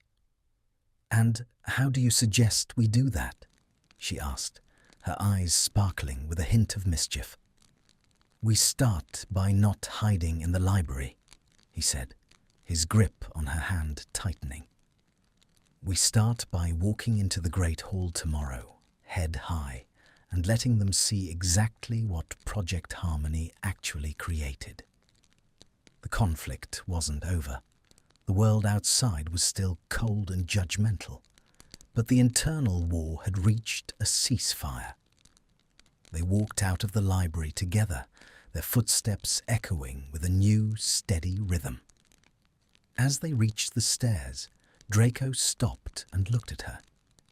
"And how do you suggest we do that?" she asked, her eyes sparkling with a hint of mischief. "We start by not hiding in the library," he said, his grip on her hand tightening. "We start by walking into the Great Hall tomorrow, head high, and letting them see exactly what Project Harmony actually created." The conflict wasn't over. The world outside was still cold and judgmental, but the internal war had reached a ceasefire. They walked out of the library together, their footsteps echoing with a new, steady rhythm. As they reached the stairs, Draco stopped and looked at her,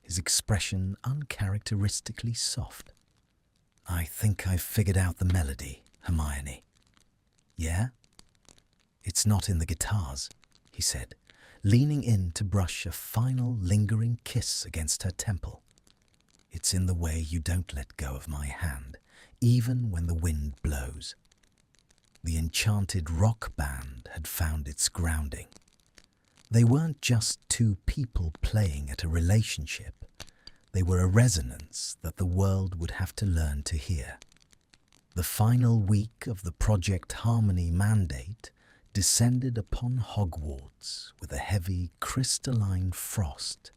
his expression uncharacteristically soft. "I think I've figured out the melody, Hermione." "Yeah?" "It's not in the guitars," he said, leaning in to brush a final lingering kiss against her temple. "It's in the way you don't let go of my hand, even when the wind blows." The Enchanted rock band had found its grounding. They weren't just two people playing at a relationship. They were a resonance that the world would have to learn to hear. The final week of the Project Harmony mandate descended upon Hogwarts with a heavy crystalline frost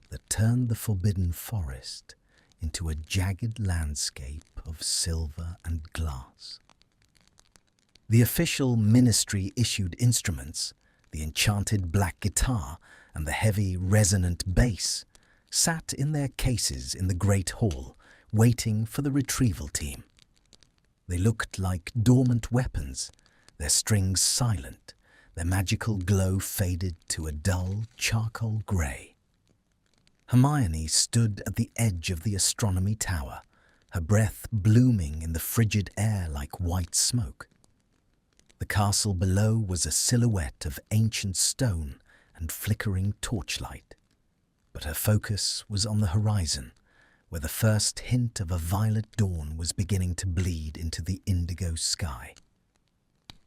that turned the Forbidden Forest into a jagged landscape of silver and glass. The official ministry-issued instruments, the enchanted black guitar and the heavy resonant bass, sat in their cases in the Great Hall, waiting for the retrieval team. They looked like dormant weapons, their strings silent, their magical glow faded to a dull charcoal grey. Hermione stood at the edge of the astronomy tower, her breath blooming in the frigid air like white smoke. The castle below was a silhouette of ancient stone and flickering torchlight, but her focus was on the horizon, where the first hint of a violet dawn was beginning to bleed into the indigo sky.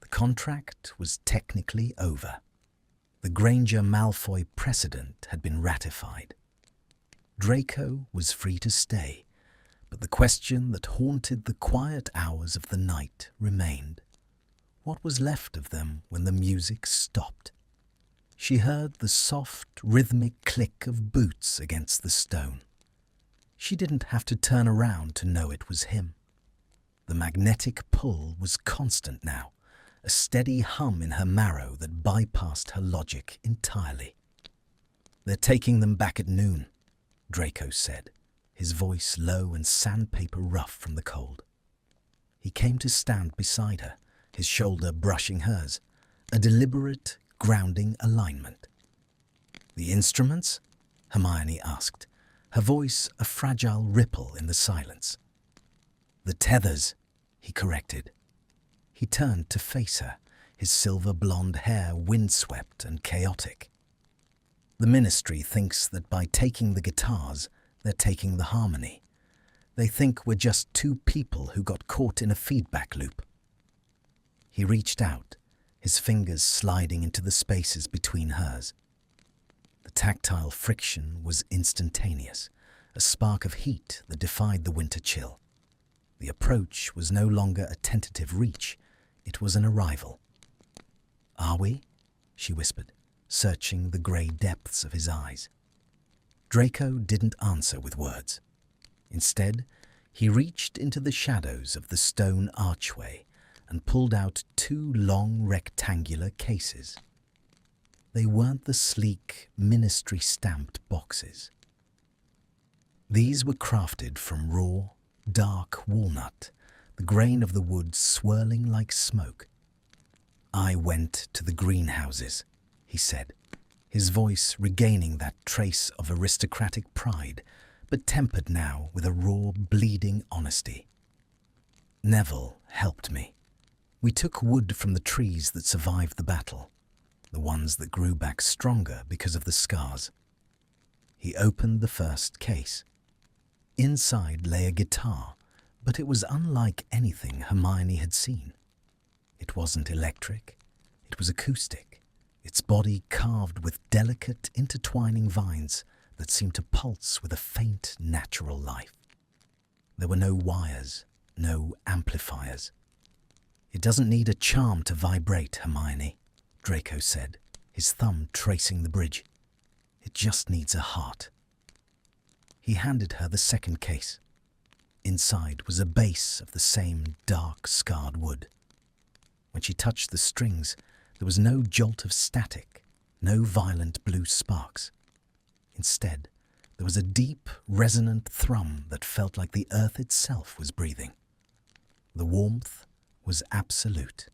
The contract was technically over. The Granger Malfoy precedent had been ratified. Draco was free to stay, but the question that haunted the quiet hours of the night remained. What was left of them when the music stopped? She heard the soft, rhythmic click of boots against the stone. She didn't have to turn around to know it was him. The magnetic pull was constant now, a steady hum in her marrow that bypassed her logic entirely. "They're taking them back at noon," Draco said, his voice low and sandpaper rough from the cold. He came to stand beside her, his shoulder brushing hers, a deliberate, grounding alignment. "The instruments?" Hermione asked, her voice a fragile ripple in the silence. "The tethers," he corrected. He turned to face her, his silver blonde hair windswept and chaotic. "The Ministry thinks that by taking the guitars, they're taking the harmony. They think we're just two people who got caught in a feedback loop." He reached out, his fingers sliding into the spaces between hers. The tactile friction was instantaneous, a spark of heat that defied the winter chill. The approach was no longer a tentative reach, it was an arrival. "Are we?" she whispered, searching the grey depths of his eyes. Draco didn't answer with words. Instead, He reached into the shadows of the stone archway and pulled out 2 long rectangular cases. They weren't the sleek, ministry-stamped boxes. These were crafted from raw, dark walnut, the grain of the wood swirling like smoke. "I went to the greenhouses," he said, his voice regaining that trace of aristocratic pride, but tempered now with a raw, bleeding honesty. "Neville helped me. We took wood from the trees that survived the battle, the ones that grew back stronger because of the scars." He opened the first case. Inside lay a guitar, but it was unlike anything Hermione had seen. It wasn't electric, it was acoustic, its body carved with delicate, intertwining vines that seemed to pulse with a faint, natural life. There were no wires, no amplifiers. "It doesn't need a charm to vibrate, Hermione," Draco said, his thumb tracing the bridge. "It just needs a heart." He handed her the second case. Inside was a base of the same dark, scarred wood. When she touched the strings, there was no jolt of static, no violent blue sparks. Instead, there was a deep, resonant thrum that felt like the earth itself was breathing. The warmth was absolute.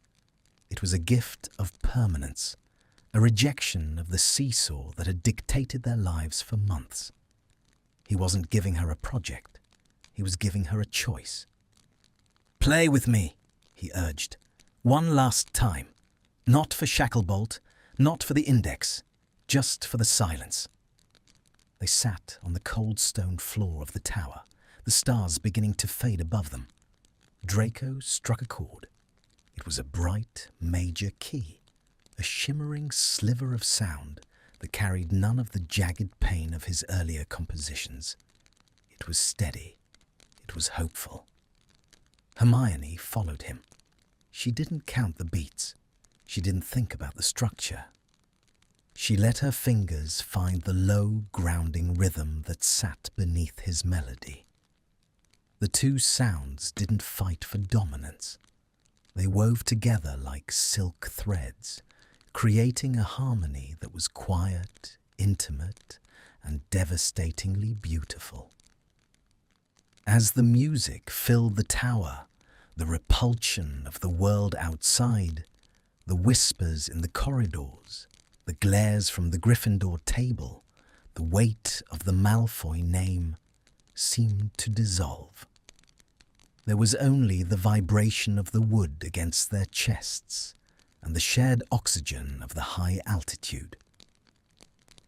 It was a gift of permanence, a rejection of the seesaw that had dictated their lives for months. He wasn't giving her a project. He was giving her a choice. "Play with me," he urged. "One last time. Not for Shacklebolt, not for the index, just for the silence." They sat on the cold stone floor of the tower, the stars beginning to fade above them. Draco struck a chord. It was a bright, major key, a shimmering sliver of sound that carried none of the jagged pain of his earlier compositions. It was steady. It was hopeful. Hermione followed him. She didn't count the beats. She didn't think about the structure. She let her fingers find the low, grounding rhythm that sat beneath his melody. The 2 sounds didn't fight for dominance. They wove together like silk threads, creating a harmony that was quiet, intimate, and devastatingly beautiful. As the music filled the tower, the repulsion of the world outside, the whispers in the corridors, the glares from the Gryffindor table, the weight of the Malfoy name seemed to dissolve. There was only the vibration of the wood against their chests and the shared oxygen of the high altitude.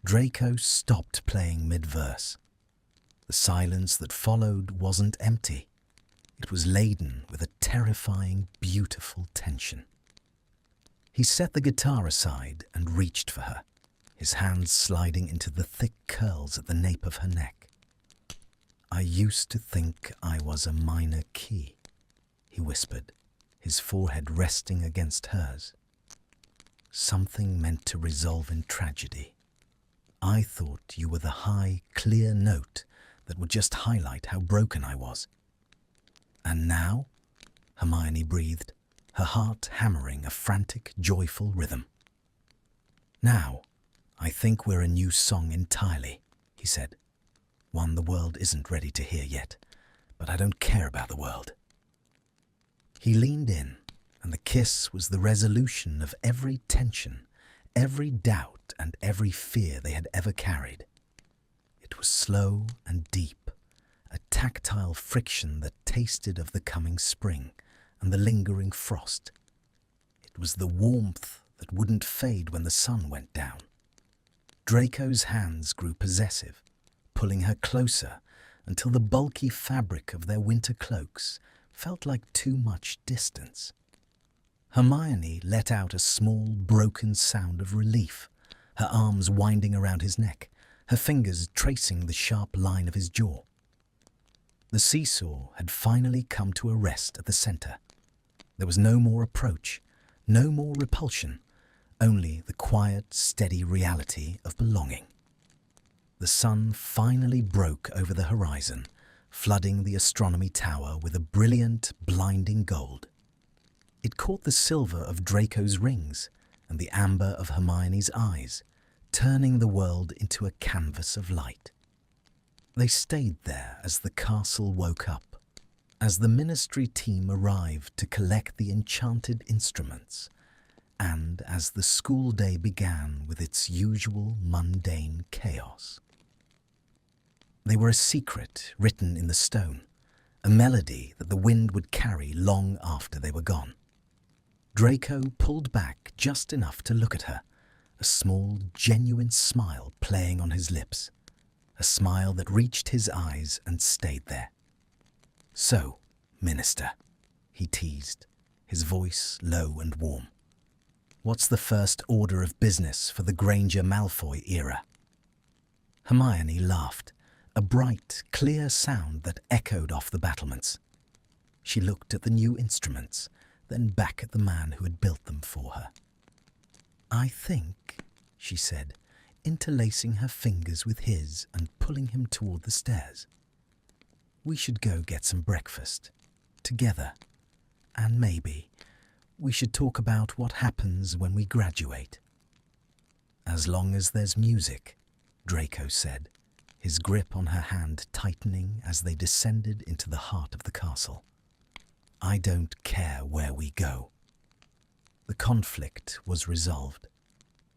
Draco stopped playing mid-verse. The silence that followed wasn't empty. It was laden with a terrifying, beautiful tension. He set the guitar aside and reached for her, his hands sliding into the thick curls at the nape of her neck. "I used to think I was a minor key," he whispered, his forehead resting against hers. "Something meant to resolve in tragedy. I thought you were the high, clear note that would just highlight how broken I was." "And now?" Hermione breathed, her heart hammering a frantic, joyful rhythm. "Now, I think we're a new song entirely," he said. "One the world isn't ready to hear yet, but I don't care about the world." He leaned in, and the kiss was the resolution of every tension, every doubt, and every fear they had ever carried. It was slow and deep, a tactile friction that tasted of the coming spring and the lingering frost. It was the warmth that wouldn't fade when the sun went down. Draco's hands grew possessive, pulling her closer until the bulky fabric of their winter cloaks felt like too much distance. Hermione let out a small, broken sound of relief, her arms winding around his neck, her fingers tracing the sharp line of his jaw. The seesaw had finally come to a rest at the center. There was no more approach, no more repulsion, only the quiet, steady reality of belonging. The sun finally broke over the horizon, flooding the astronomy tower with a brilliant, blinding gold. It caught the silver of Draco's rings and the amber of Hermione's eyes, turning the world into a canvas of light. They stayed there as the castle woke up, as the ministry team arrived to collect the enchanted instruments, and as the school day began with its usual mundane chaos. They were a secret written in the stone, a melody that the wind would carry long after they were gone. Draco pulled back just enough to look at her, a small, genuine smile playing on his lips, a smile that reached his eyes and stayed there. "So, Minister," he teased, his voice low and warm, "what's the first order of business for the Granger Malfoy era?" Hermione laughed, a bright, clear sound that echoed off the battlements. She looked at the new instruments, then back at the man who had built them for her. "I think," she said, interlacing her fingers with his and pulling him toward the stairs, "we should go get some breakfast, together, and maybe we should talk about what happens when we graduate." "As long as there's music," Draco said, his grip on her hand tightening as they descended into the heart of the castle. "I don't care where we go." The conflict was resolved.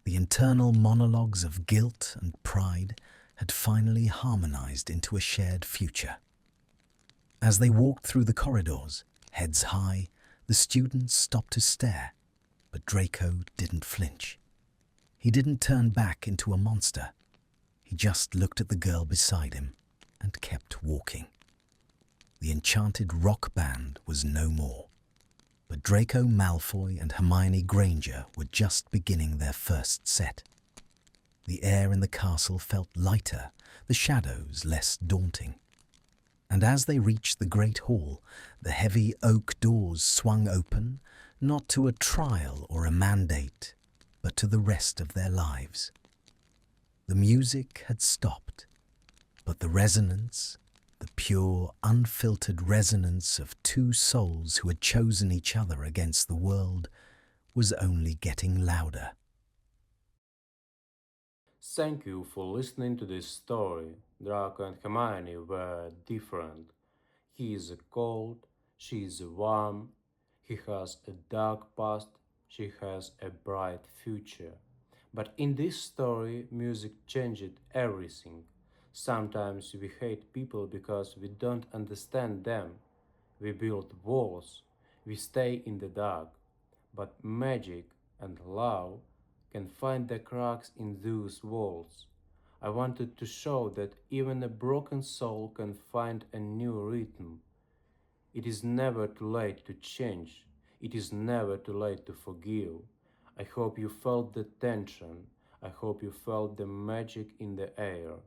The internal monologues of guilt and pride had finally harmonized into a shared future. As they walked through the corridors, heads high, the students stopped to stare, but Draco didn't flinch. He didn't turn back into a monster. He just looked at the girl beside him and kept walking. The enchanted rock band was no more, but Draco Malfoy and Hermione Granger were just beginning their first set. The air in the castle felt lighter, the shadows less daunting. And as they reached the great hall, the heavy oak doors swung open, not to a trial or a mandate, but to the rest of their lives. The music had stopped, but the resonance, the pure, unfiltered resonance of two souls who had chosen each other against the world, was only getting louder. Thank you for listening to this story. Draco and Hermione were different. He is cold, she is warm, he has a dark past, she has a bright future. But in this story, music changed everything. Sometimes we hate people because we don't understand them. We build walls, we stay in the dark. But magic and love can find the cracks in those walls. I wanted to show that even a broken soul can find a new rhythm. It is never too late to change. It is never too late to forgive. I hope you felt the tension. I hope you felt the magic in the air.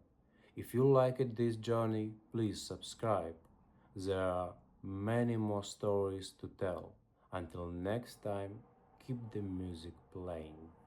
If you liked this journey, please subscribe. There are many more stories to tell. Until next time, keep the music playing.